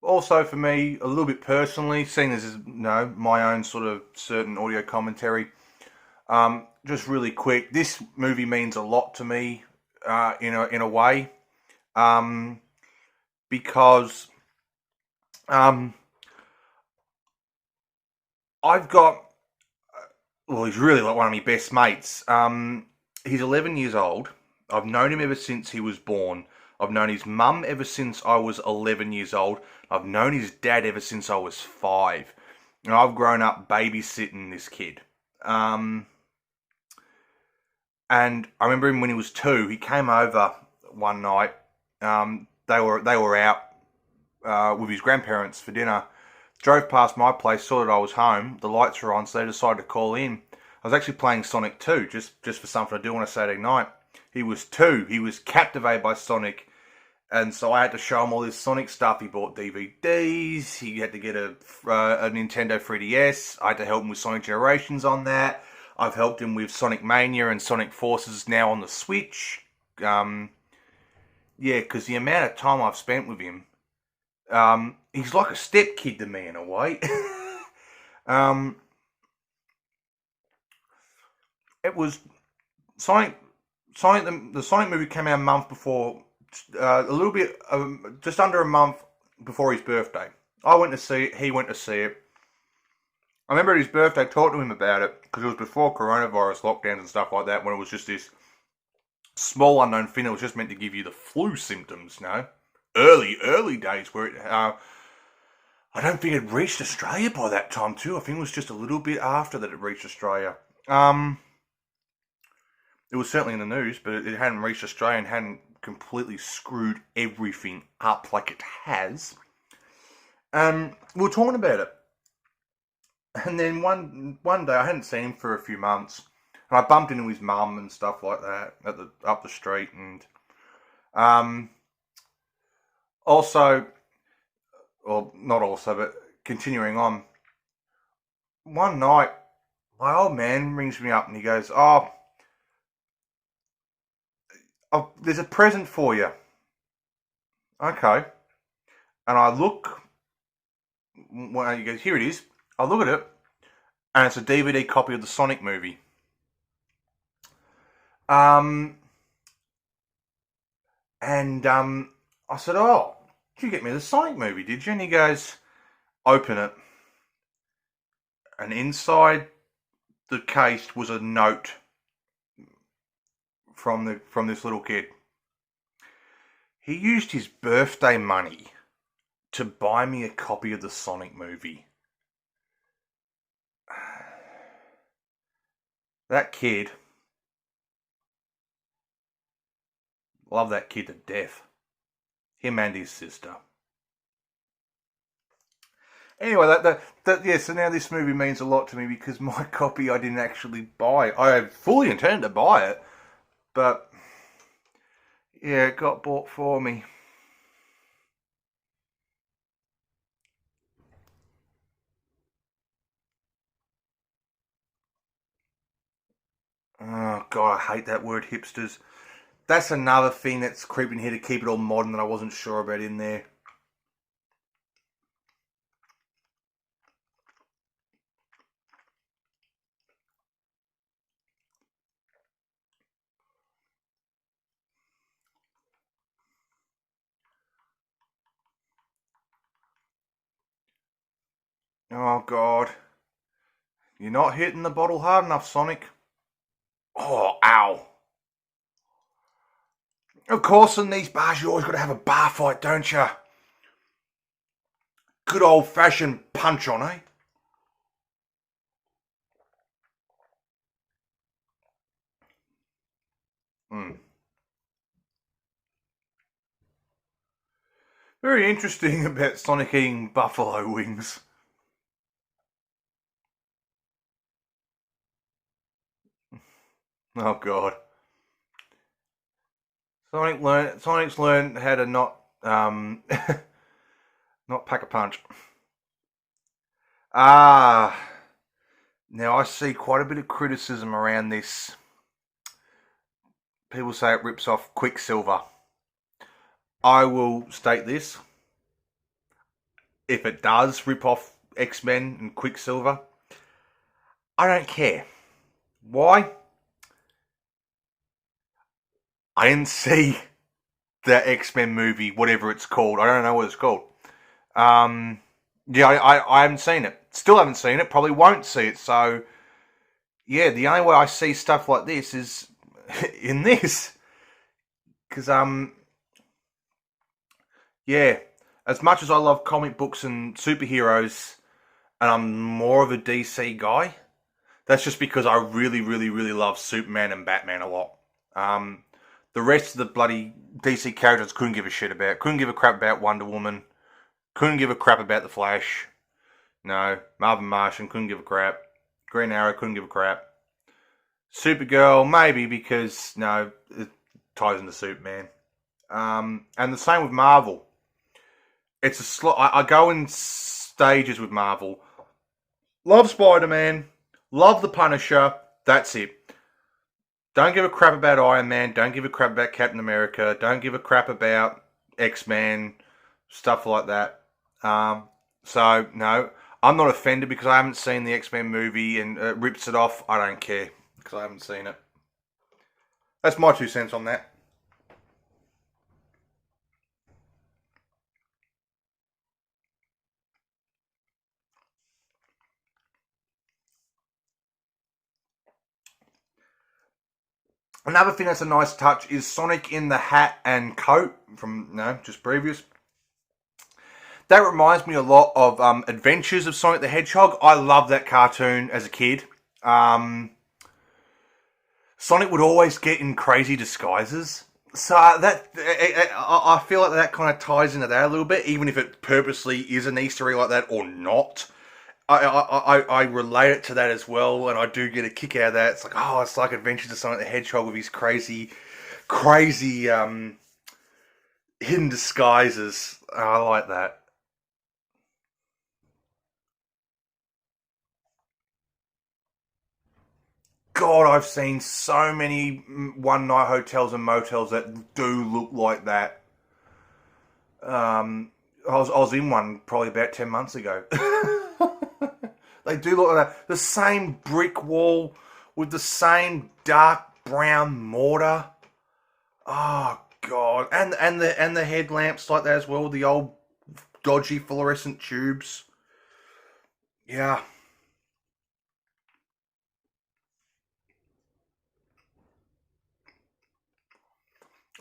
Also for me, a little bit personally, seeing this as my own sort of certain audio commentary. Just really quick, this movie means a lot to me, in a way, because I've got he's really like one of my best mates. He's 11 years old. I've known him ever since he was born. I've known his mum ever since I was 11 years old. I've known his dad ever since I was 5. And I've grown up babysitting this kid. And I remember him when he was 2. He came over one night. They were out with his grandparents for dinner. Drove past my place, saw that I was home. The lights were on, so they decided to call in. I was actually playing Sonic 2, just for something to do on a Saturday night. He was 2. He was captivated by Sonic. And so I had to show him all this Sonic stuff. He bought DVDs. He had to get a Nintendo 3DS. I had to help him with Sonic Generations on that. I've helped him with Sonic Mania and Sonic Forces now on the Switch. Yeah, because the amount of time I've spent with him, he's like a stepkid to me in a way. It was Sonic. The Sonic movie came out a month before, a little bit, just under a month before his birthday. I went to see it. He went to see it. I remember at his birthday, I talked to him about it because it was before coronavirus lockdowns and stuff like that, when it was just this small unknown thing that was just meant to give you the flu symptoms. You know, early days where it. I don't think it reached Australia by that time too. I think it was just a little bit after that it reached Australia. It was certainly in the news, but it hadn't reached Australia and hadn't completely screwed everything up like it has. We were talking about it. And then one day, I hadn't seen him for a few months, and I bumped into his mum and stuff like that up the street, and also, or not also, but continuing on, one night, my old man rings me up and he goes, "Oh, there's a present for you." Okay. And I look, well, he goes, "Here it is." I look at it, and it's a DVD copy of the Sonic movie. I said, "Oh, did you get me the Sonic movie, did you?" And he goes, "Open it." And inside the case was a note from this little kid. He used his birthday money to buy me a copy of the Sonic movie. That kid, love that kid to death. Him and his sister. Anyway, yeah. So now this movie means a lot to me because my copy I didn't actually buy. I fully intended to buy it, but yeah, it got bought for me. Oh God, I hate that word, hipsters. That's another thing that's creeping here to keep it all modern that I wasn't sure about in there. Oh God, you're not hitting the bottle hard enough, Sonic. Oh, ow. Of course, in these bars, you always got to have a bar fight, don't you? Good old-fashioned punch on, eh? Hmm. Very interesting about Sonic eating buffalo wings. Oh God. Sonic's learned how to not not pack a punch. Ah, now I see quite a bit of criticism around this. People say it rips off Quicksilver. I will state this. If it does rip off X-Men and Quicksilver, I don't care. Why? I didn't see the X-Men movie, whatever it's called. I don't know what it's called. Yeah, I haven't seen it. Still haven't seen it. Probably won't see it. So, yeah, the only way I see stuff like this is in this. Because, yeah, as much as I love comic books and superheroes, and I'm more of a DC guy, that's just because I really, really, really love Superman and Batman a lot. The rest of the bloody DC characters couldn't give a shit about. Couldn't give a crap about Wonder Woman. Couldn't give a crap about the Flash. No. Marvin Martian, couldn't give a crap. Green Arrow, couldn't give a crap. Supergirl, maybe because, no, it ties into Superman. And the same with Marvel. It's I go in stages with Marvel. Love Spider-Man. Love the Punisher. That's it. Don't give a crap about Iron Man. Don't give a crap about Captain America. Don't give a crap about X-Men. Stuff like that. So, no. I'm not offended because I haven't seen the X-Men movie and rips it off. I don't care because I haven't seen it. That's my 2 cents on that. Another thing that's a nice touch is Sonic in the hat and coat from, just previous. That reminds me a lot of Adventures of Sonic the Hedgehog. I loved that cartoon as a kid. Sonic would always get in crazy disguises. So I feel like that kind of ties into that a little bit, even if it purposely is an Easter egg like that or not. I relate it to that as well, and I do get a kick out of that. It's like, oh, it's like Adventures of Sonic the Hedgehog with his crazy hidden disguises. I like that. God, I've seen so many one night hotels and motels that do look like that. I was in one probably about 10 months ago. They do look like that. The same brick wall with the same dark brown mortar. Oh God, and the headlamps like that as well. The old dodgy fluorescent tubes. Yeah,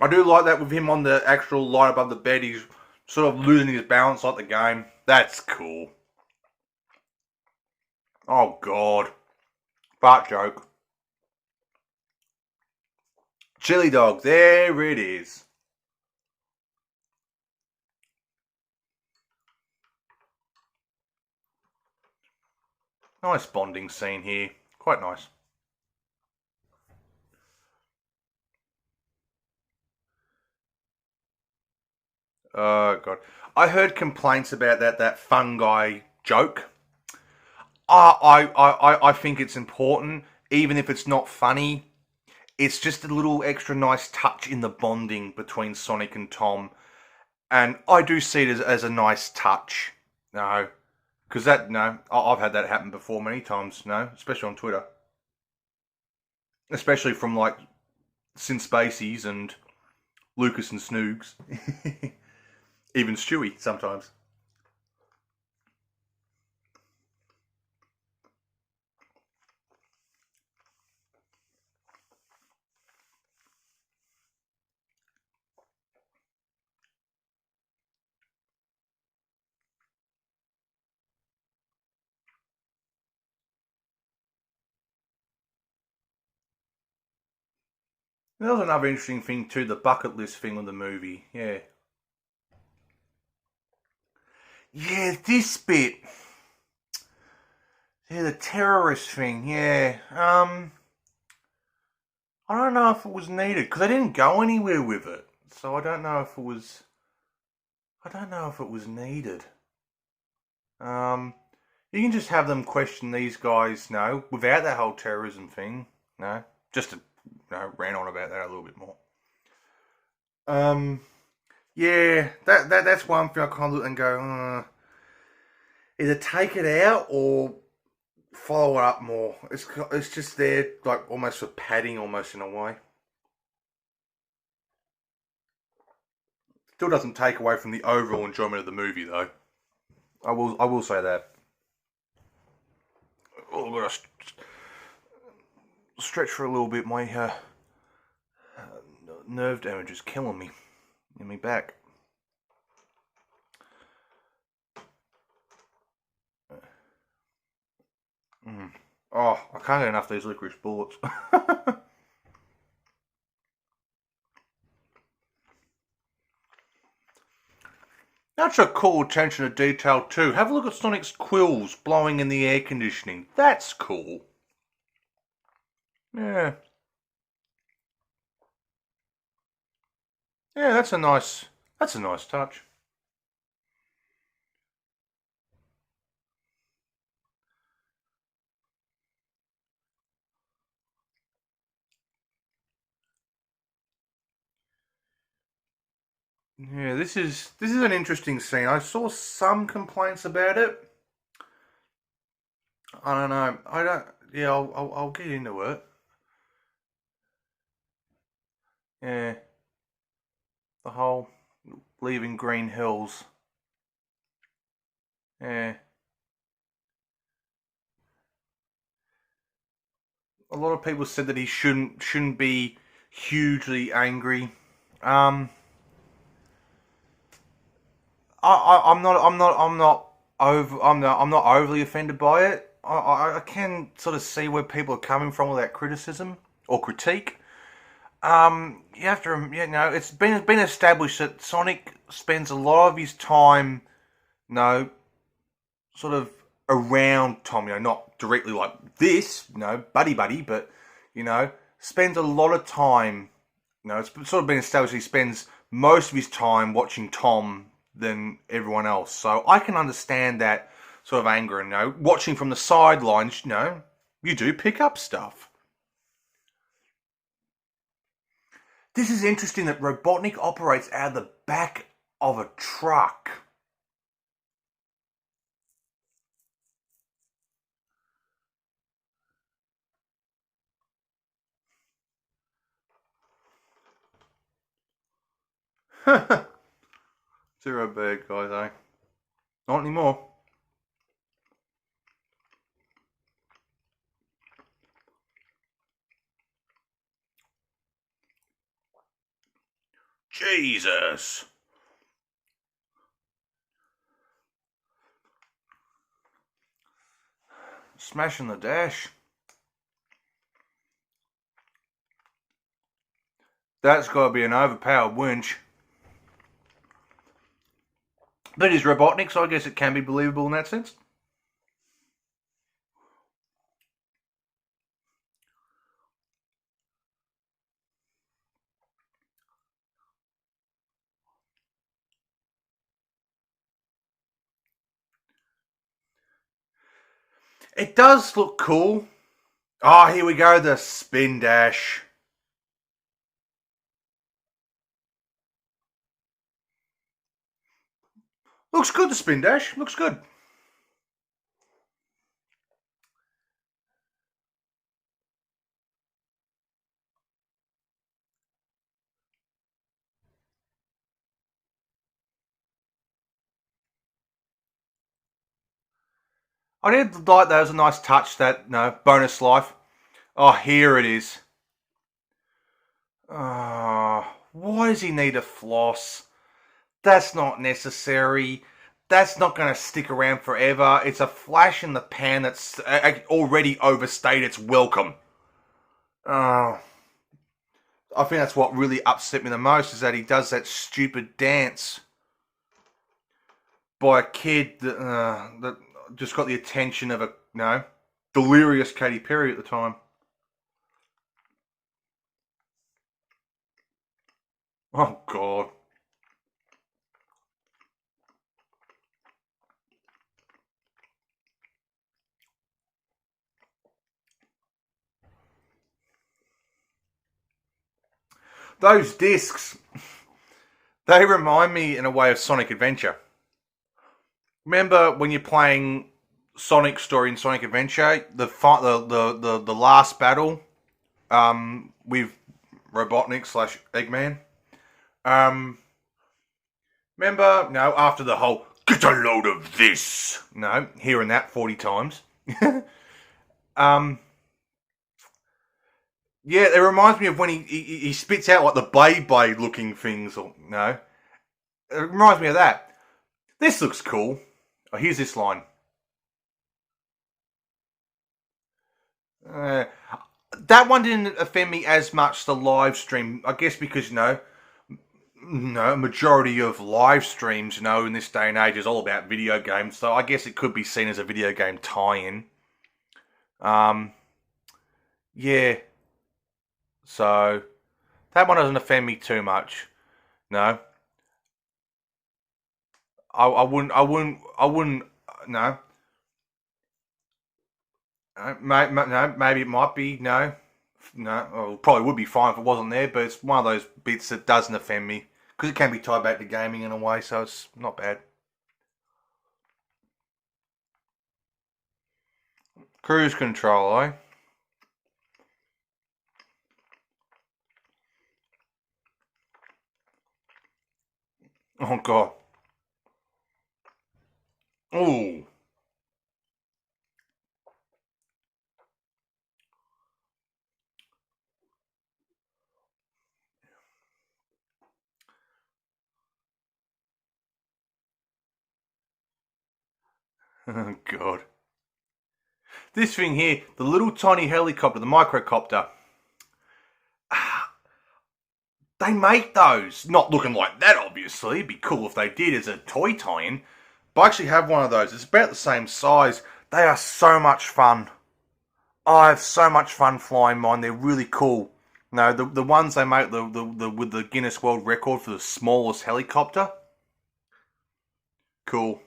I do like that with him on the actual light above the bed. He's sort of losing his balance like the game. That's cool. Oh God, fart joke. Chili dog. There it is. Nice bonding scene here. Quite nice. Oh God, I heard complaints about that fungi joke. I think it's important, even if it's not funny. It's just a little extra nice touch in the bonding between Sonic and Tom, and I do see it as a nice touch. No, because I've had that happen before many times. No, especially on Twitter, especially from like Sin Spaceys and Lucas and Snoogs, even Stewie sometimes. That was another interesting thing too, the bucket list thing of the movie. Yeah. Yeah, this bit. Yeah, the terrorist thing. Yeah. I don't know if it was needed because they didn't go anywhere with it. So I don't know if it was. I don't know if it was needed. Um, you can just have them question these guys, no, without that whole terrorism thing. No, just to rant on about that a little bit more. Um, yeah, that's one thing I kind of look and go, either take it out or follow it up more. It's just there like almost for padding, almost in a way. Still doesn't take away from the overall enjoyment of the movie, though. I will say that. Oh, I've got to stretch for a little bit. My nerve damage is killing me in my back. Mm. Oh, I can't get enough of these licorice bullets. That's a cool attention to detail too. Have a look at Sonic's quills blowing in the air conditioning. That's cool. Yeah. Yeah, that's a nice touch. Yeah, this is an interesting scene. I saw some complaints about it. I don't know. I don't. Yeah, I'll get into it. Yeah, the whole leaving Green Hills. Yeah, a lot of people said that he shouldn't be hugely angry. Um, I'm not overly offended by it. I can sort of see where people are coming from with that criticism or critique. You have to, it's been established that Sonic spends a lot of his time, you know, sort of around Tom. Not directly like this, buddy buddy, but spends a lot of time. It's sort of been established he spends most of his time watching Tom than everyone else. So I can understand that sort of anger. And watching from the sidelines, you do pick up stuff. This is interesting that Robotnik operates out of the back of a truck. Zero bad guys, eh? Not anymore. Jesus. Smashing the dash. That's got to be an overpowered winch. But it is Robotnik, so I guess it can be believable in that sense. It does look cool. Oh, here we go, the spin dash. Looks good, the spin dash. Looks good. I did like that. It was a nice touch, that, bonus life. Oh, here it is. Oh, why does he need a floss? That's not necessary. That's not going to stick around forever. It's a flash in the pan that's already overstayed its welcome. Oh, I think that's what really upset me the most, is that he does that stupid dance by a kid that just got the attention of a delirious Katy Perry at the time. Oh God. Those discs, they remind me in a way of Sonic Adventure. Remember when you're playing Sonic Story and Sonic Adventure, the last battle with Robotnik slash Eggman. Um, Remember, after the whole "get a load of this," hearing that 40 times. um, yeah, it reminds me of when he spits out like the Beyblade looking things, or no. It reminds me of that. This looks cool. Oh, here's this line. Uh, that one didn't offend me as much, the live stream. I guess because, no, majority of live streams, in this day and age is all about video games. So I guess it could be seen as a video game tie-in. Um, yeah. So that one doesn't offend me too much. No, I wouldn't. I wouldn't. I wouldn't. No. No, maybe it might be. No, no. Well, it probably would be fine if it wasn't there, but it's one of those bits that doesn't offend me because it can be tied back to gaming in a way, so it's not bad. Cruise control, eh? Oh god. Oh. Oh god. This thing here, the little tiny helicopter, the microcopter. They make those. Not looking like that, obviously. It'd be cool if they did as a toy tie-in. But I actually have one of those. It's about the same size. They are so much fun. I have so much fun flying mine. They're really cool. No, the ones they make the with the Guinness World Record for the smallest helicopter. Cool.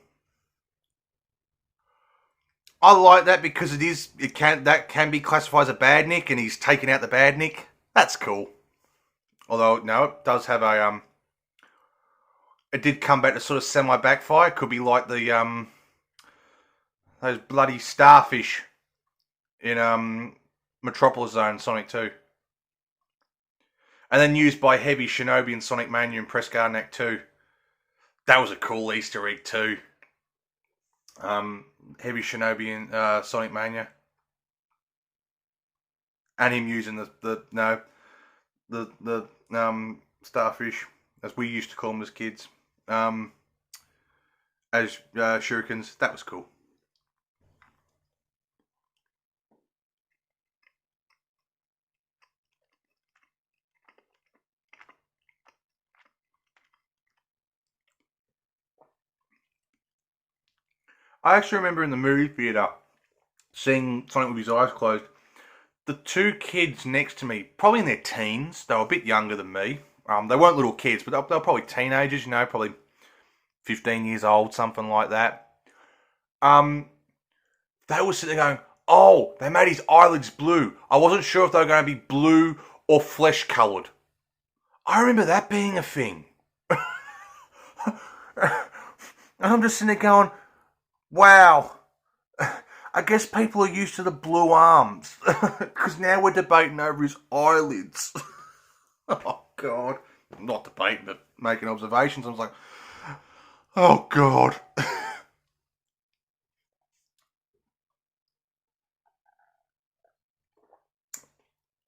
I like that because that can be classified as a bad nick, and he's taken out the bad nick. That's cool. Although no, it does have a it did come back to sort of semi backfire. Could be like the those bloody starfish in Metropolis Zone Sonic 2. And then used by Heavy Shinobi and Sonic Mania and Prescarnac 2. That was a cool Easter egg too. Heavy Shinobi and Sonic Mania. And him using the starfish, as we used to call them as kids, as shurikens. That was cool. I actually remember in the movie theatre seeing Sonic with his eyes closed. The two kids next to me, probably in their teens, they were a bit younger than me. They weren't little kids, but they were probably teenagers, probably 15 years old, something like that. They were sitting there going, oh, they made his eyelids blue. I wasn't sure if they were going to be blue or flesh coloured. I remember that being a thing. And I'm just sitting there going, wow. I guess people are used to the blue arms. Because now we're debating over his eyelids. Oh, God. I'm not debating, but making observations. I was like, oh, God.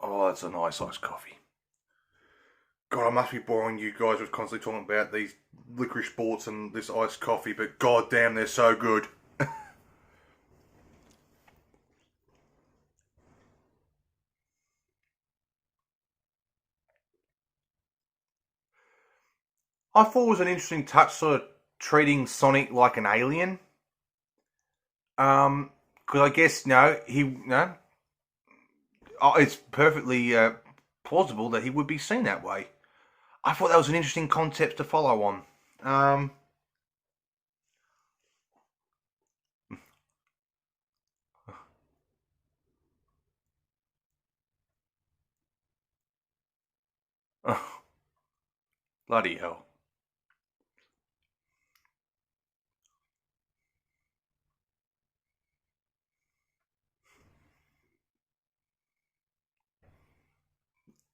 Oh, that's a nice iced coffee. God, I must be boring you guys with constantly talking about these licorice sports and this iced coffee, but god damn, they're so good. I thought it was an interesting touch, sort of treating Sonic like an alien. Because I guess it's perfectly plausible that he would be seen that way. I thought that was an interesting concept to follow on. Um, oh, bloody hell!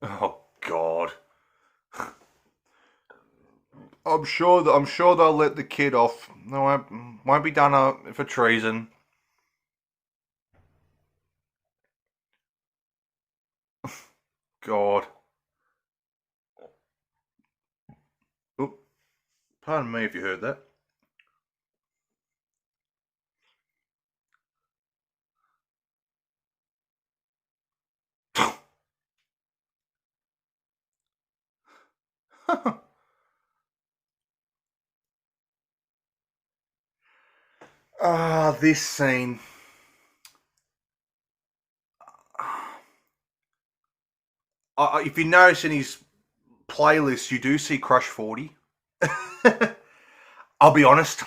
Oh god! I'm sure they'll let the kid off. No, won't be done for treason. God. Oop, pardon me if you heard that. Ah, this scene. If you notice in his playlist, you do see Crush 40. I'll be honest.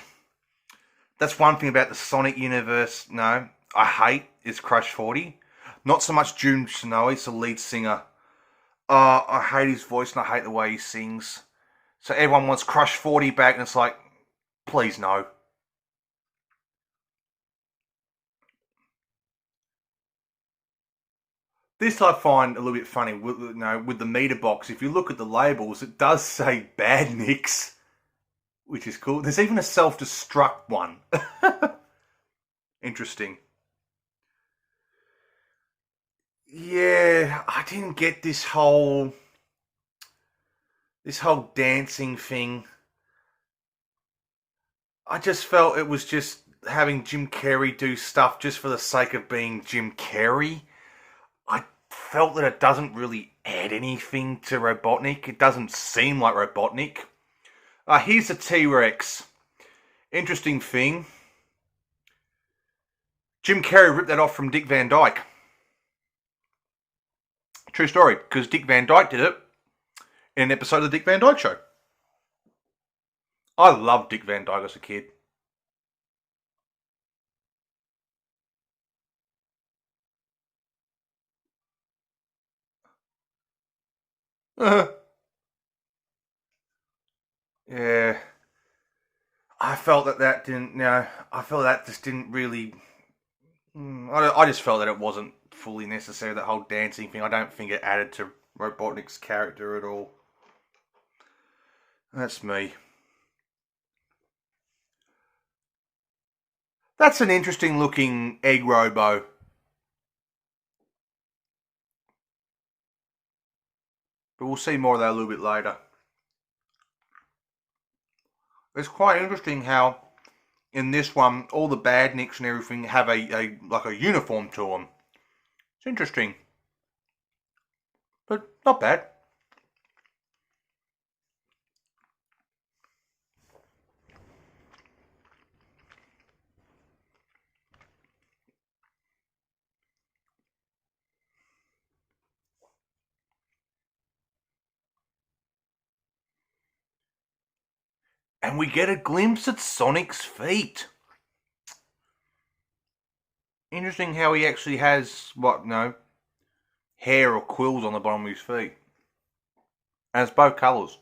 That's one thing about the Sonic universe. No, I hate is Crush 40. Not so much Jun Snow. He's the lead singer. I hate his voice and I hate the way he sings. So everyone wants Crush 40 back, and it's like, please no. This I find a little bit funny. With the meter box, if you look at the labels, it does say Bad Nicks, which is cool. There's even a self-destruct one. Interesting. Yeah, I didn't get this whole dancing thing. I just felt it was just having Jim Carrey do stuff just for the sake of being Jim Carrey. I felt that it doesn't really add anything to Robotnik. It doesn't seem like Robotnik. Here's the T-Rex. Interesting thing. Jim Carrey ripped that off from Dick Van Dyke. True story, because Dick Van Dyke did it in an episode of the Dick Van Dyke Show. I loved Dick Van Dyke as a kid. Yeah. I felt that didn't, no, I felt that just didn't really, I just felt that it wasn't fully necessary, that whole dancing thing. I don't think it added to Robotnik's character at all. That's me. That's an interesting looking egg robo. But we'll see more of that a little bit later. It's quite interesting how in this one all the badniks and everything have a like a uniform to them. It's interesting, but not bad. And we get a glimpse at Sonic's feet. Interesting how he actually has what, no, hair or quills on the bottom of his feet. And it's both colours.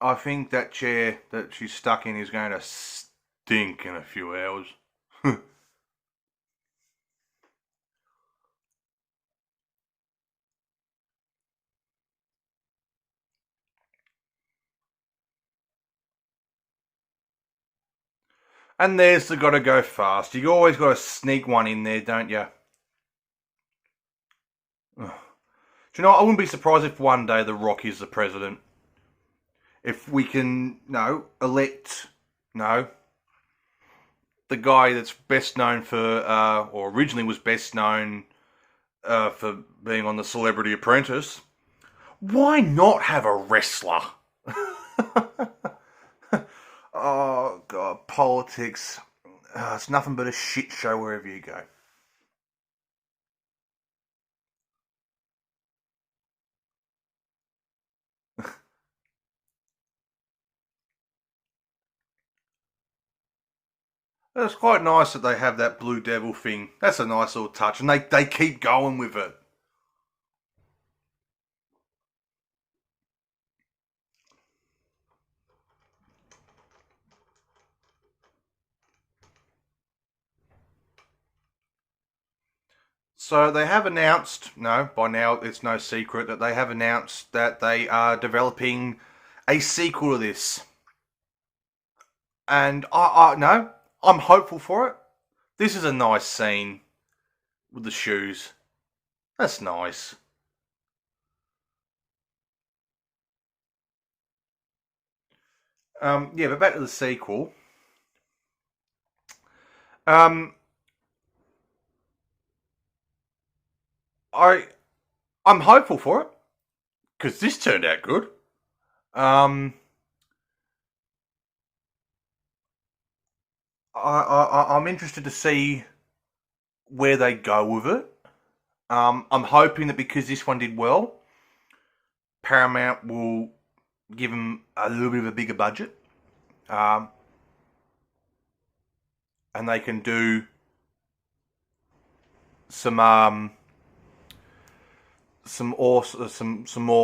I think that chair that she's stuck in is going to stink in a few hours. And there's the gotta go fast. You always got to sneak one in there, don't you? Do you know what? I wouldn't be surprised if one day The Rock is the president. If we can, no, elect, no, the guy that's best known for, or originally was best known for being on The Celebrity Apprentice, why not have a wrestler? Oh, God, politics. It's nothing but a shit show wherever you go. It's quite nice that they have that Blue Devil thing. That's a nice little touch, and they keep going with it. So they have announced, no, by now it's no secret that they have announced that they are developing a sequel to this. And no, I'm hopeful for it. This is a nice scene with the shoes. That's nice. Yeah, but back to the sequel. Um, I'm hopeful for it because this turned out good. I'm interested to see where they go with it. I'm hoping that because this one did well, Paramount will give them a little bit of a bigger budget, and they can do some more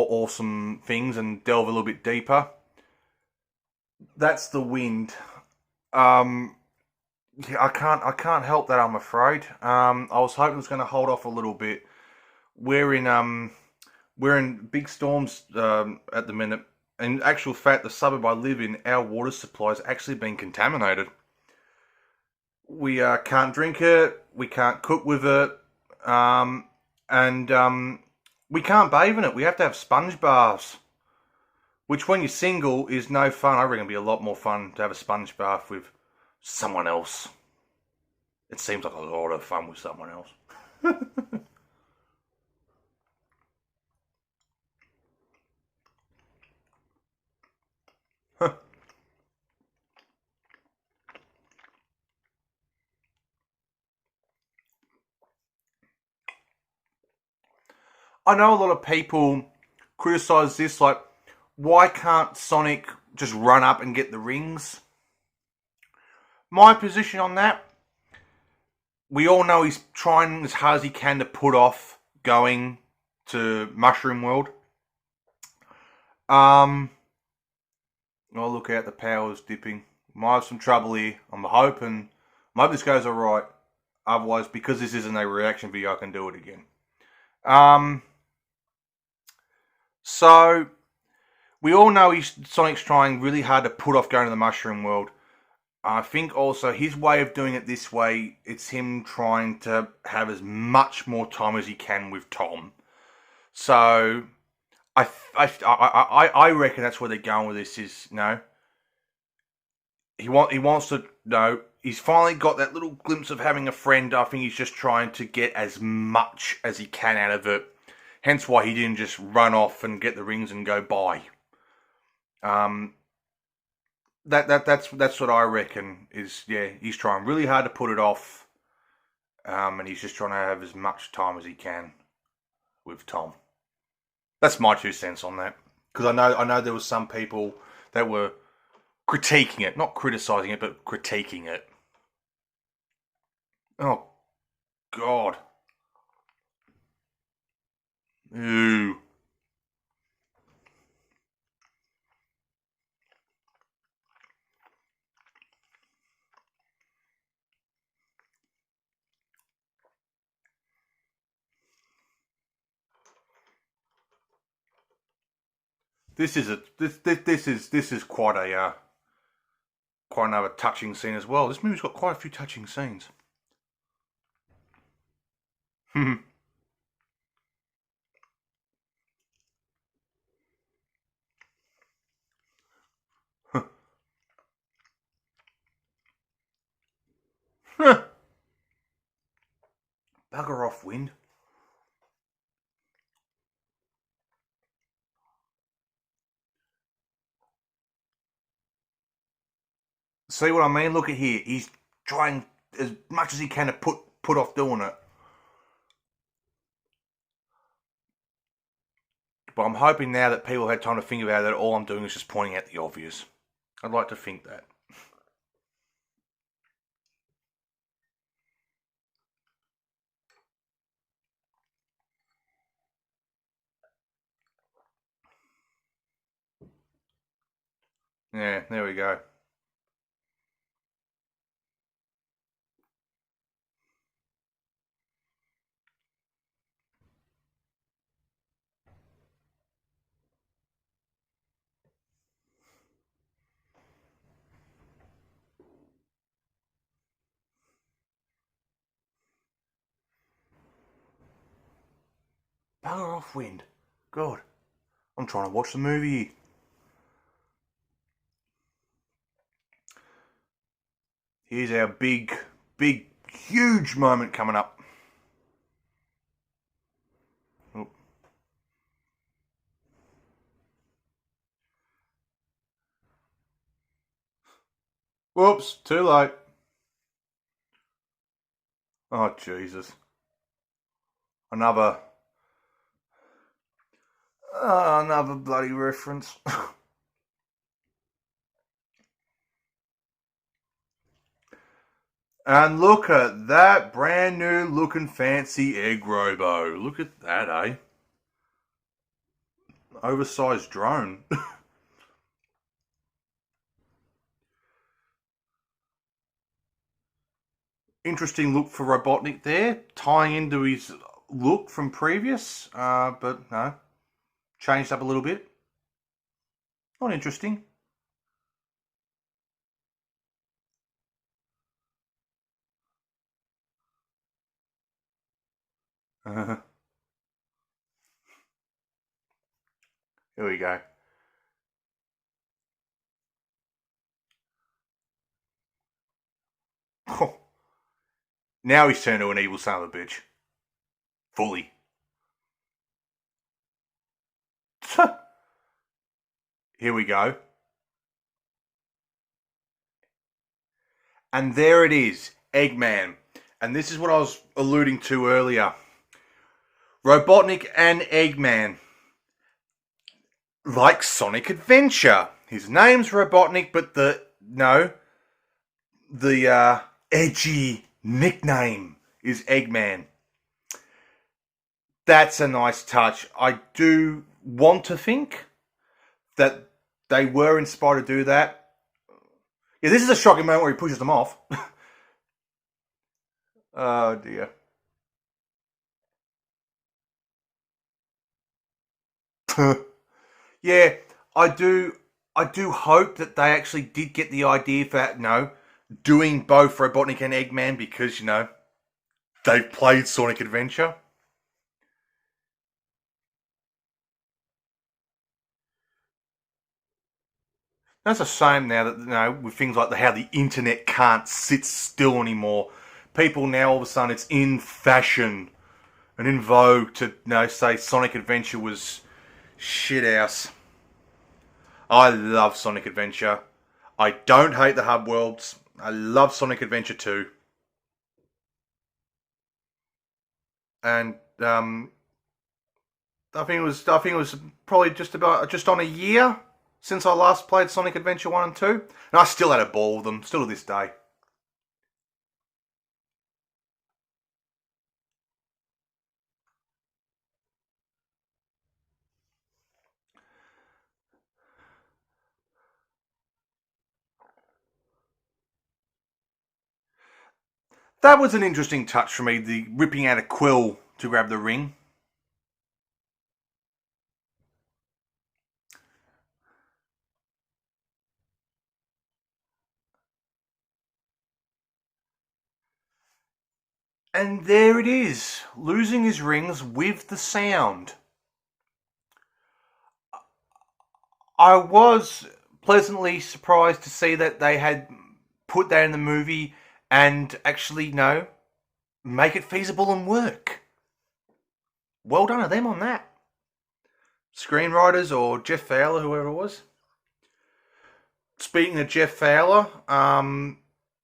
awesome things and delve a little bit deeper. That's the wind. Yeah, I can't help that. I'm afraid. I was hoping it was going to hold off a little bit. We're in big storms at the minute. In actual fact, the suburb I live in, our water supply has actually been contaminated. We can't drink it. We can't cook with it. And we can't bathe in it. We have to have sponge baths. Which, when you're single, is no fun. I reckon it'd be a lot more fun to have a sponge bath with someone else. It seems like a lot of fun with someone else. I know a lot of people criticize this, like, why can't Sonic just run up and get the rings? My position on that, we all know he's trying as hard as he can to put off going to Mushroom World. Oh, look out, the power's dipping. Might have some trouble here. I'm hoping this goes alright. Otherwise, because this isn't a reaction video, I can do it again. So, we all know Sonic's trying really hard to put off going to the Mushroom World. I think also his way of doing it this way, it's him trying to have as much more time as he can with Tom. So, I reckon that's where they're going with this. Is he wants to know. He's finally got that little glimpse of having a friend. I think he's just trying to get as much as he can out of it. Hence why he didn't just run off and get the rings and go bye. That's what I reckon is, yeah, he's trying really hard to put it off, and he's just trying to have as much time as he can with Tom. That's my 2 cents on that, because I know there was some people that were critiquing it, not criticizing it, but critiquing it. Oh God, ew. This is quite another touching scene as well. This movie's got quite a few touching scenes. Bugger off, wind. See what I mean? Look at here. He's trying as much as he can to put off doing it. But I'm hoping now that people have had time to think about it, all I'm doing is just pointing out the obvious. I'd like to think that. Yeah, there we go. Bugger off, wind. God, I'm trying to watch the movie. Here's our big, huge moment coming up. Whoops, too late. Oh, Jesus. Another another bloody reference. And look at that brand new looking fancy egg robo. Look at that, eh? Oversized drone. Interesting look for Robotnik there, tying into his look from previous, but no, changed up a little bit. Not interesting. Here we go. Now he's turned to an evil son of a bitch. Fully. Here we go. And there it is, Eggman. And this is what I was alluding to earlier. Robotnik and Eggman. Like Sonic Adventure. His name's Robotnik, but the edgy nickname is Eggman. That's a nice touch. I do want to think that they were inspired to do that. Yeah, this is a shocking moment where he pushes them off. Oh dear. Yeah, I do. I do hope that they actually did get the idea for doing both Robotnik and Eggman because they've played Sonic Adventure. That's a shame now that with things like how the internet can't sit still anymore. People now all of a sudden it's in fashion and in vogue to say Sonic Adventure was shit house. I love Sonic Adventure. I don't hate the hub worlds. I love Sonic Adventure 2. And I think it was probably just on a year since I last played Sonic Adventure 1 and 2. And I still had a ball with them, still to this day. That was an interesting touch for me, the ripping out a quill to grab the ring. And there it is, losing his rings with the sound. I was pleasantly surprised to see that they had put that in the movie and actually, make it feasible and work. Well done to them on that. Screenwriters or Jeff Fowler, whoever it was. Speaking of Jeff Fowler,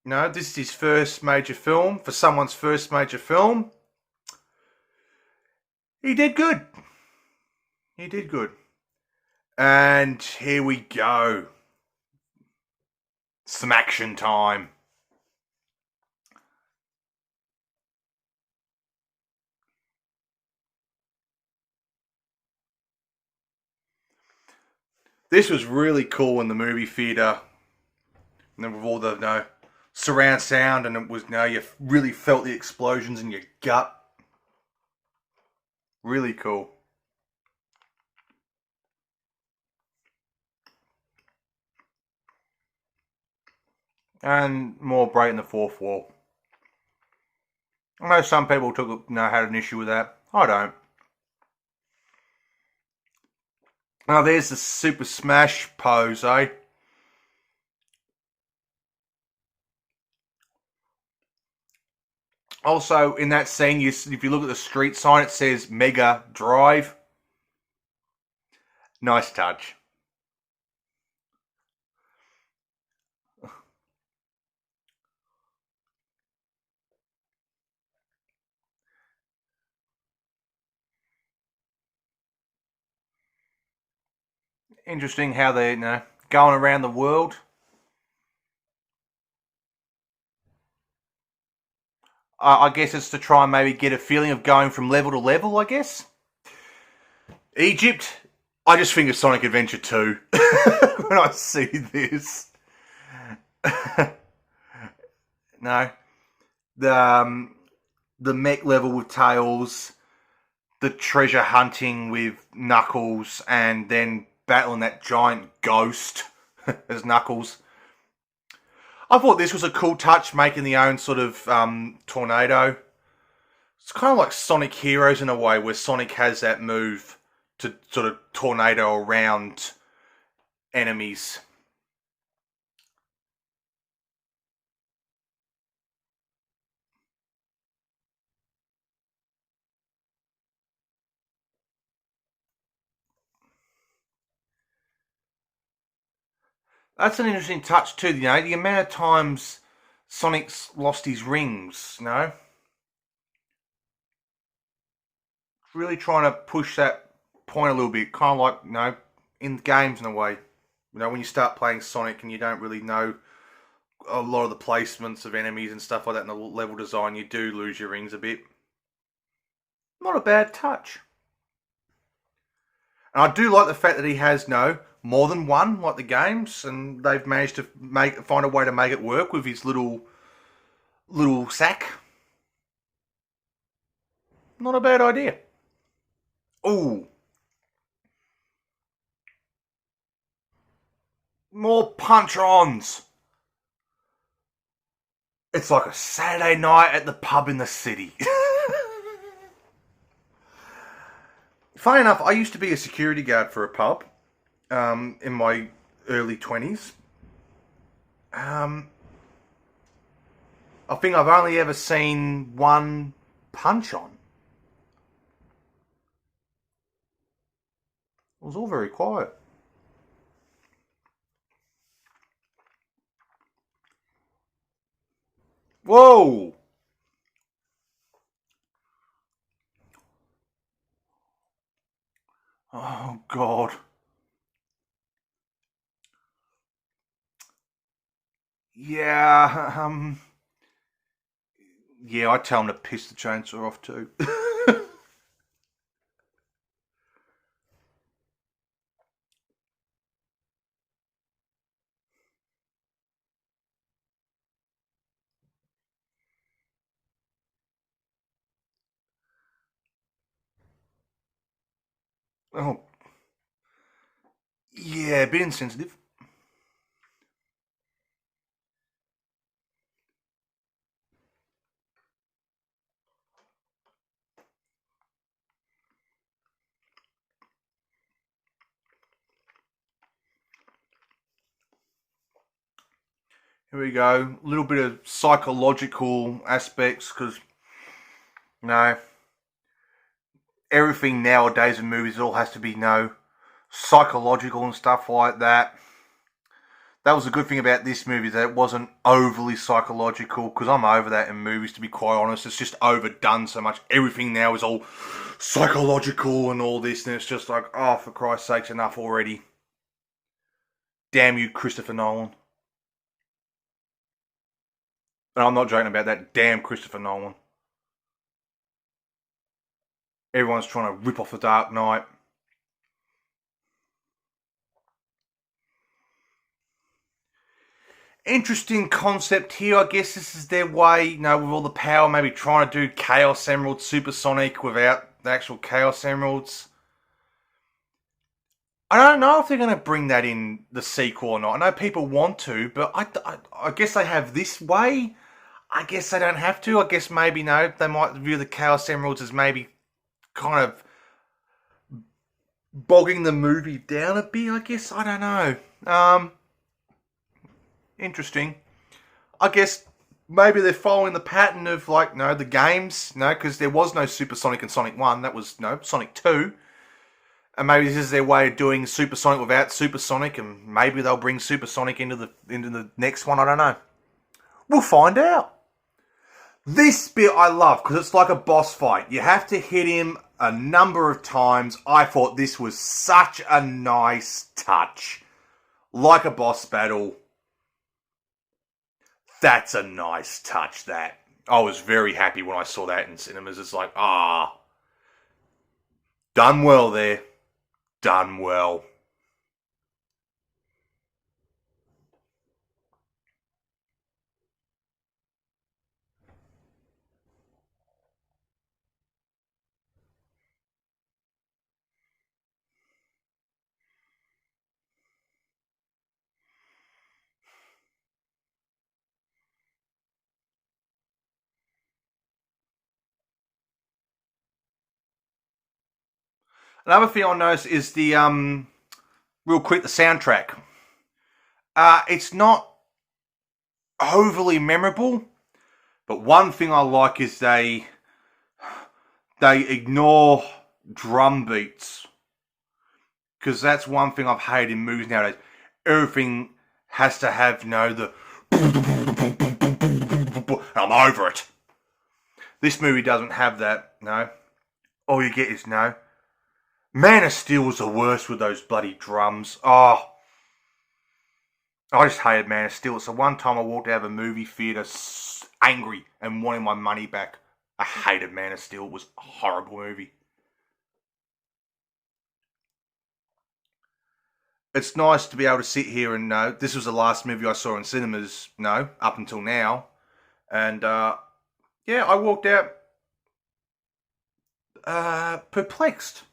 this is his first major film. For someone's first major film, he did good. He did good. And here we go. Some action time. This was really cool in the movie theater. And then with all the surround sound, and it was you really felt the explosions in your gut. Really cool. And more breaking the fourth wall. I know some people had an issue with that. I don't. Now there's the Super Smash pose, eh? Also, in that scene, if you look at the street sign, it says Mega Drive. Nice touch. Interesting how they're going around the world. I guess it's to try and maybe get a feeling of going from level to level, I guess. Egypt, I just think of Sonic Adventure 2 when I see this. No. The mech level with Tails, the treasure hunting with Knuckles, and then battling that giant ghost as Knuckles. I thought this was a cool touch, making the own sort of tornado. It's kind of like Sonic Heroes in a way, where Sonic has that move to sort of tornado around enemies. That's an interesting touch too, the amount of times Sonic's lost his rings. Really trying to push that point a little bit, kind of like, in games in a way. When you start playing Sonic and you don't really know a lot of the placements of enemies and stuff like that in the level design, you do lose your rings a bit. Not a bad touch. And I do like the fact that he has more than one, like the games, and they've managed to find a way to make it work with his little sack. Not a bad idea. Ooh. More punch-ons. It's like a Saturday night at the pub in the city. Funny enough, I used to be a security guard for a pub in my early 20s. I think I've only ever seen one punch-on. It was all very quiet. Whoa! Oh, God. Yeah, yeah, I'd tell him to piss the chainsaw off too. Oh, yeah, a bit insensitive. Here we go. A little bit of psychological aspects because, everything nowadays in movies all has to be, psychological and stuff like that. That was a good thing about this movie, that it wasn't overly psychological, because I'm over that in movies, to be quite honest. It's just overdone so much. Everything now is all psychological and all this, and it's just like, oh, for Christ's sakes, enough already. Damn you, Christopher Nolan. And I'm not joking about that. Damn Christopher Nolan. Everyone's trying to rip off The Dark Knight. Interesting concept here. I guess this is their way, with all the power, maybe trying to do Chaos Emerald Supersonic without the actual Chaos Emeralds. I don't know if they're going to bring that in the sequel or not. I know people want to, but I guess they have this way. I guess they don't have to. I guess maybe, they might view the Chaos Emeralds as maybe kind of bogging the movie down a bit, I guess. I don't know. Interesting. I guess maybe they're following the pattern of, the games, because there was no Supersonic in Sonic 1. That was, Sonic 2. And maybe this is their way of doing Supersonic without Supersonic, and maybe they'll bring Supersonic into the next one. I don't know. We'll find out. This bit I love, because it's like a boss fight. You have to hit him a number of times. I thought this was such a nice touch. Like a boss battle. That's a nice touch, that. I was very happy when I saw that in cinemas. It's like, done well there. Done well. Another thing I noticed is the, real quick, the soundtrack. It's not overly memorable, but one thing I like is they ignore drum beats. Because that's one thing I've hated in movies nowadays. Everything has to have, the... I'm over it. This movie doesn't have that, no. All you get is, Man of Steel was the worst with those bloody drums. Oh, I just hated Man of Steel. It's the one time I walked out of a movie theatre angry and wanting my money back. I hated Man of Steel. It was a horrible movie. It's nice to be able to sit here and know this was the last movie I saw in cinemas, up until now. And, I walked out perplexed.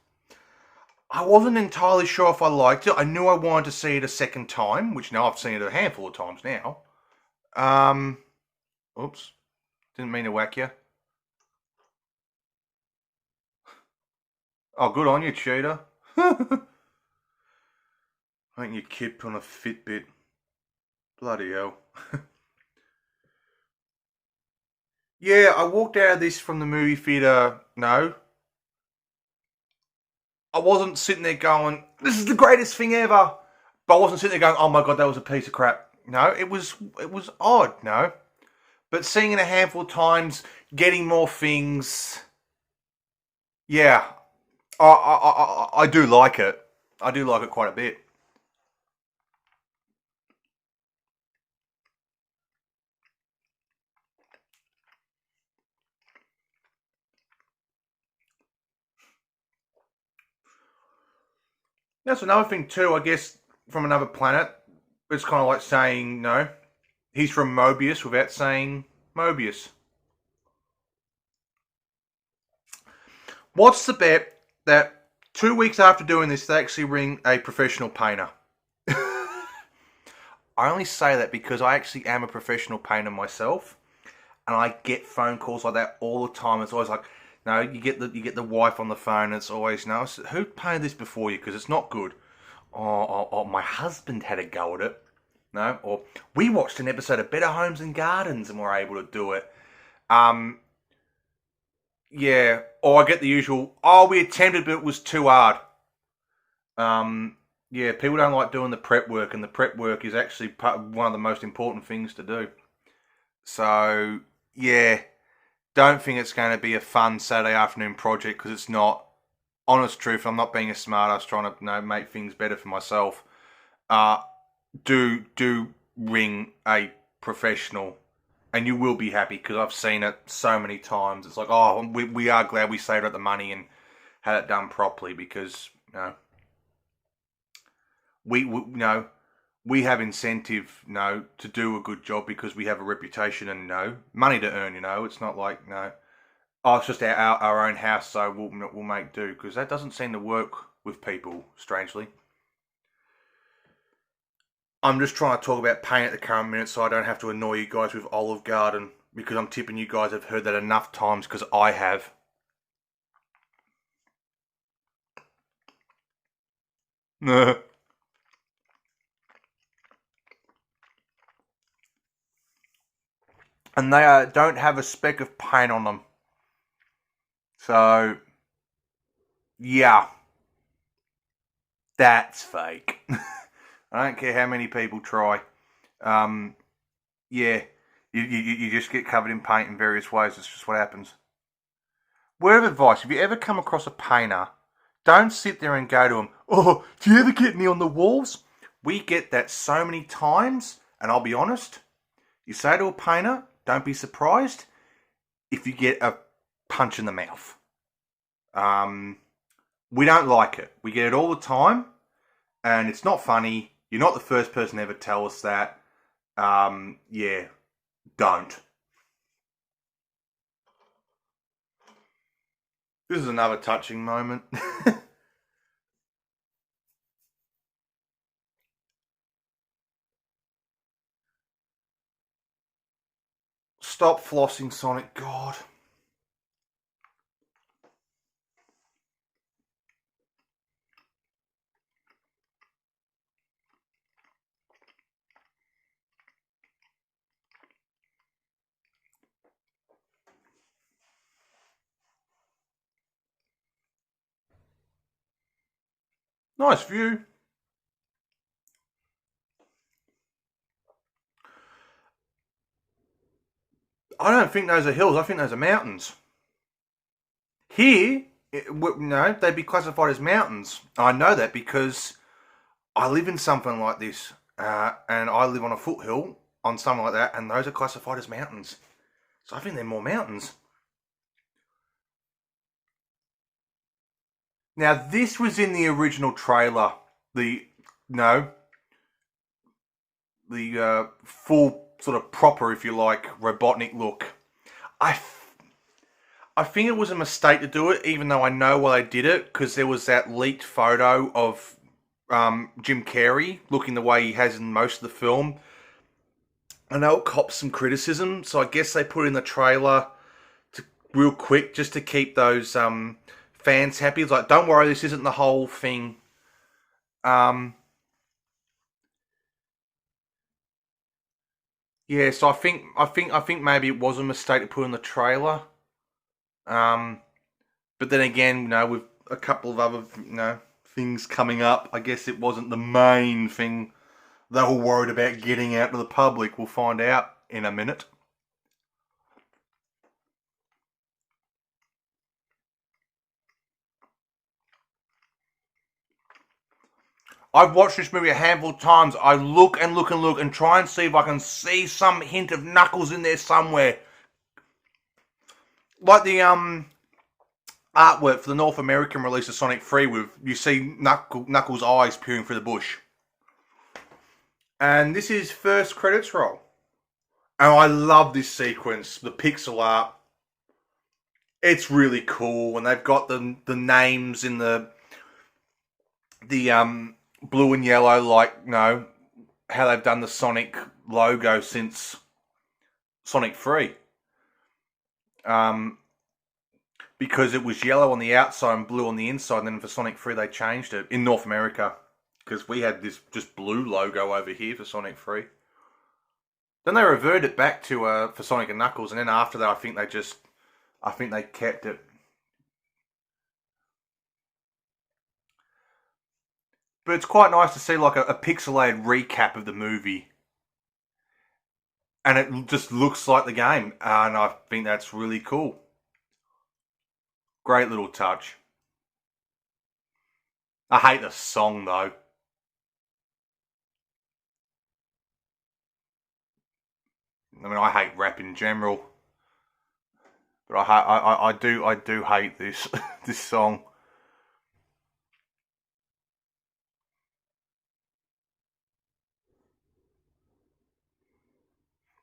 I wasn't entirely sure if I liked it. I knew I wanted to see it a second time, which now I've seen it a handful of times now. Oops. Didn't mean to whack you. Oh, good on you, cheater. Ain't your kid on a Fitbit. Bloody hell. Yeah, I walked out of this from the movie theatre, I wasn't sitting there going, this is the greatest thing ever. But I wasn't sitting there going, oh my God, that was a piece of crap. No, it was odd, But seeing it a handful of times, getting more things, yeah, I do like it. I do like it quite a bit. That's another thing too, I guess, from another planet. It's kind of like saying, he's from Mobius without saying Mobius. What's the bet that 2 weeks after doing this, they actually ring a professional painter? I only say that because I actually am a professional painter myself, and I get phone calls like that all the time. It's always like, you get the wife on the phone. And it's always, who painted this before you? Because it's not good. Or my husband had a go at it. Or we watched an episode of Better Homes and Gardens and were able to do it. Yeah. Or I get the usual, we attempted but it was too hard. Yeah, people don't like doing the prep work, and the prep work is actually one of the most important things to do. So, yeah, don't think it's going to be a fun Saturday afternoon project, because it's not. Honest truth, I'm not being a smart ass trying to make things better for myself. Do ring a professional, and you will be happy, because I've seen it so many times. It's like, we are glad we saved up the money and had it done properly, because we have incentive, to do a good job, because we have a reputation and money to earn. It's not like it's just our own house, so we'll make do, because that doesn't seem to work with people, strangely. I'm just trying to talk about pain at the current minute, so I don't have to annoy you guys with Olive Garden, because I'm tipping you guys have heard that enough times, because I have. And they don't have a speck of paint on them. So, yeah, that's fake. I don't care how many people try. Yeah, you just get covered in paint in various ways. It's just what happens. word of advice, if you ever come across a painter, don't sit there and go to them, oh, do you ever get any on the walls? We get that so many times, and I'll be honest, you say to a painter, don't be surprised if you get a punch in the mouth. We don't like it. We get it all the time, and it's not funny. You're not the first person to ever tell us that. Yeah, don't. This is another touching moment. Stop flossing, Sonic. God. Nice view. I don't think those are hills. I think those are mountains. Here, no, they'd be classified as mountains. I know that because I live in something like this, and I live on a foothill on something like that, and those are classified as mountains. So I think they're more mountains. Now, this was in the original trailer. The no, the full sort of proper, if you like, Robotnik look. I I think it was a mistake to do it, even though I know why they did it, because there was that leaked photo of Jim Carrey looking the way he has in most of the film. I know it cops some criticism, so I guess they put in the trailer to real quick just to keep those fans happy. It's like, don't worry, this isn't the whole thing. Yeah, so I think maybe it was a mistake to put in the trailer. But then again, with a couple of other, things coming up, I guess it wasn't the main thing they were worried about getting out to the public. We'll find out in a minute. I've watched this movie a handful of times. I look and look and look and try and see if I can see some hint of Knuckles in there somewhere. Like the artwork for the North American release of Sonic 3, with you see Knuckles' eyes peering through the bush. And this is first credits roll. And I love this sequence, the pixel art. It's really cool, and they've got the names in the blue and yellow, like how they've done the Sonic logo since Sonic 3. Because it was yellow on the outside and blue on the inside, and then for Sonic 3 they changed it in North America, because we had this just blue logo over here for Sonic 3. Then they reverted it back to for Sonic and Knuckles, and then after that I think they kept it. But it's quite nice to see like a pixelated recap of the movie, and it just looks like the game, and I think that's really cool. Great little touch. I hate the song though. I mean, I hate rap in general, but I do hate this this song.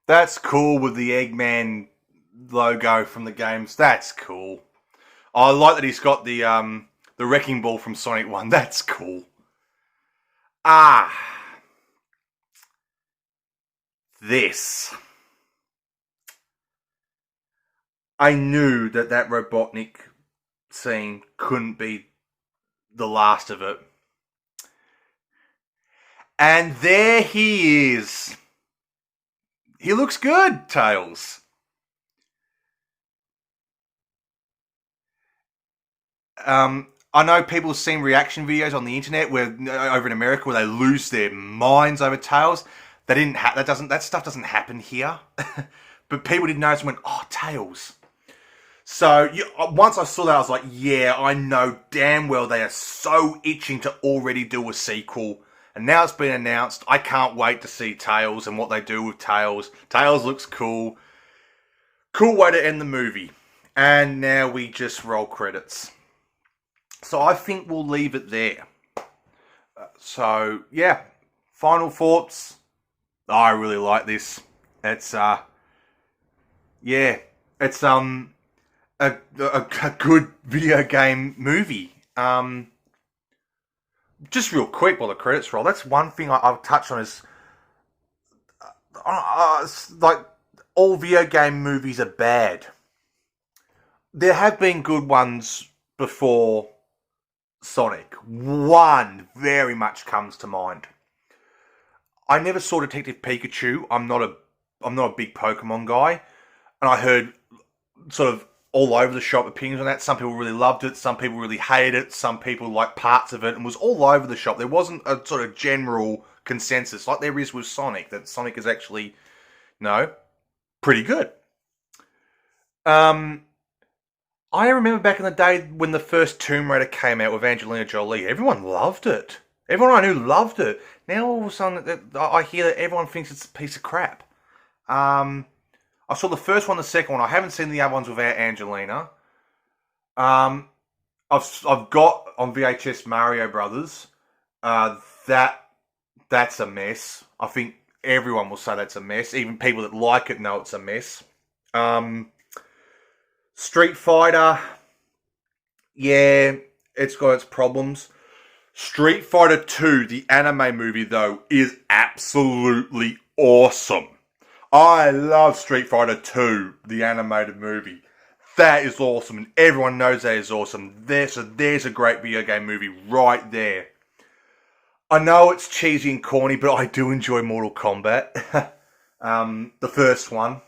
That's cool with the Eggman logo from the games. That's cool. I like that he's got the wrecking ball from Sonic 1. That's cool. This. I knew that Robotnik scene couldn't be the last of it. And there he is. He looks good, Tails. I know people have seen reaction videos on the internet where over in America where they lose their minds over Tails. They didn't that stuff doesn't happen here. But people didn't notice and went, oh, Tails. So once I saw that, I was like, yeah, I know damn well they are so itching to already do a sequel. And now it's been announced. I can't wait to see Tails and what they do with Tails. Tails looks cool. Cool way to end the movie. And now we just roll credits. So I think we'll leave it there. So, yeah. Final thoughts. I really like this. It's, yeah. It's, a good video game movie. Just real quick while the credits roll, that's one thing I've touched on is like all video game movies are bad. There have been good ones before Sonic. One very much comes to mind. I never saw Detective Pikachu. I'm not a big Pokemon guy, and I heard sort of all over the shop opinions on that. Some people really loved it, some people really hated it, some people liked parts of it, and was all over the shop. There wasn't a sort of general consensus like there is with Sonic, that Sonic is actually, pretty good. I remember back in the day when the first Tomb Raider came out with Angelina Jolie, everyone loved it. Everyone I knew loved it. Now all of a sudden I hear that everyone thinks it's a piece of crap. I saw the first one, the second one. I haven't seen the other ones without Angelina. I've got on VHS Mario Brothers. That's a mess. I think everyone will say that's a mess. Even people that like it know it's a mess. Street Fighter, yeah, it's got its problems. Street Fighter 2, the anime movie, though, is absolutely awesome. I love Street Fighter 2, the animated movie. That is awesome, and everyone knows that is awesome. There's a great video game movie right there. I know it's cheesy and corny, but I do enjoy Mortal Kombat. The first one.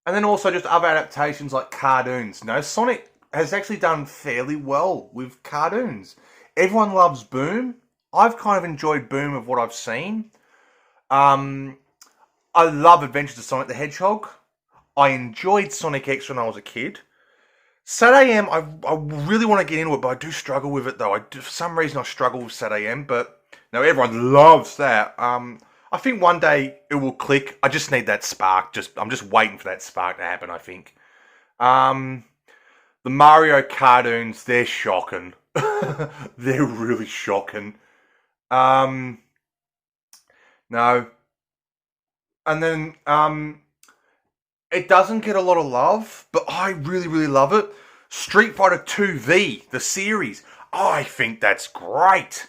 And then also just other adaptations like cartoons. Sonic has actually done fairly well with cartoons. Everyone loves Boom. I've kind of enjoyed Boom of what I've seen. I love Adventures of Sonic the Hedgehog. I enjoyed Sonic X when I was a kid. SatAM, I really want to get into it, but I do struggle with it though. For some reason I struggle with SatAM, but everyone loves that. I think one day it will click. I just need that spark. I'm just waiting for that spark to happen, I think. The Mario cartoons, they're shocking. They're really shocking. No. And then, it doesn't get a lot of love, but I really, really love it. Street Fighter 2V, the series. I think that's great.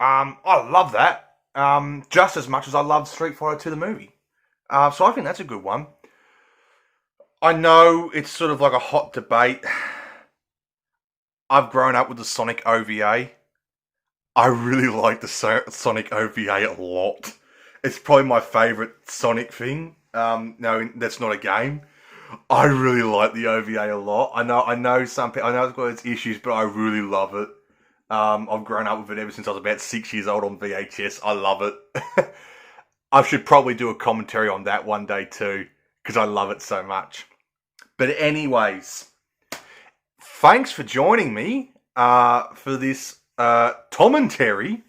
I love that. Just as much as I love Street Fighter 2, the movie. So I think that's a good one. I know it's sort of like a hot debate. I've grown up with the Sonic OVA. I really like the Sonic OVA a lot. It's probably my favourite Sonic thing. No, that's not a game. I really like the OVA a lot. I know some people. I know it's got its issues, but I really love it. I've grown up with it ever since I was about 6 years old on VHS. I love it. I should probably do a commentary on that one day too, because I love it so much. But anyways, thanks for joining me for this commentary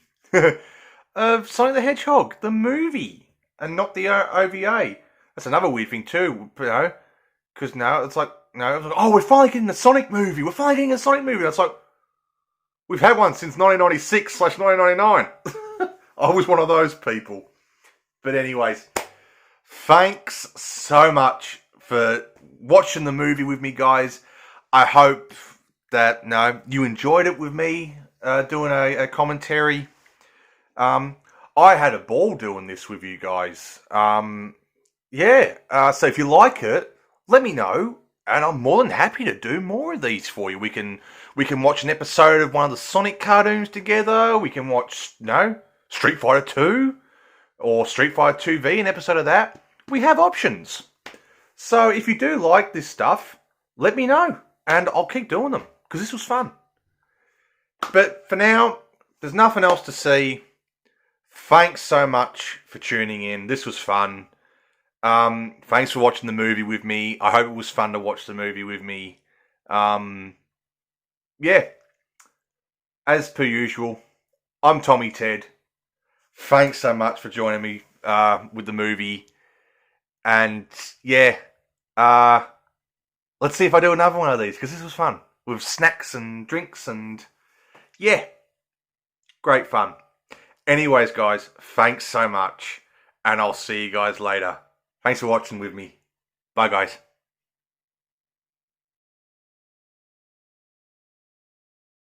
of Sonic the Hedgehog, the movie, and not the OVA. That's another weird thing too, because now it's like, oh, we're finally getting a Sonic movie. We're finally getting a Sonic movie. It's like, we've had one since 1996/1999. I was one of those people. But anyways, thanks so much for watching the movie with me, guys. I hope that you enjoyed it with me doing a commentary. I had a ball doing this with you guys. So if you like it, let me know, and I'm more than happy to do more of these for you. We can watch an episode of one of the Sonic cartoons together. We can watch, Street Fighter 2 or Street Fighter 2V, an episode of that. We have options. So if you do like this stuff, let me know, and I'll keep doing them, because this was fun. But for now, there's nothing else to see. Thanks so much for tuning in. This was fun. Thanks for watching the movie with me. I hope it was fun to watch the movie with me. Yeah, as per usual, I'm Tommy Ted. Thanks so much for joining me with the movie. And yeah, uh, let's see if I do another one of these, because this was fun. With snacks and drinks and yeah, great fun. Anyways, guys, thanks so much. And I'll see you guys later. Thanks for watching with me. Bye, guys.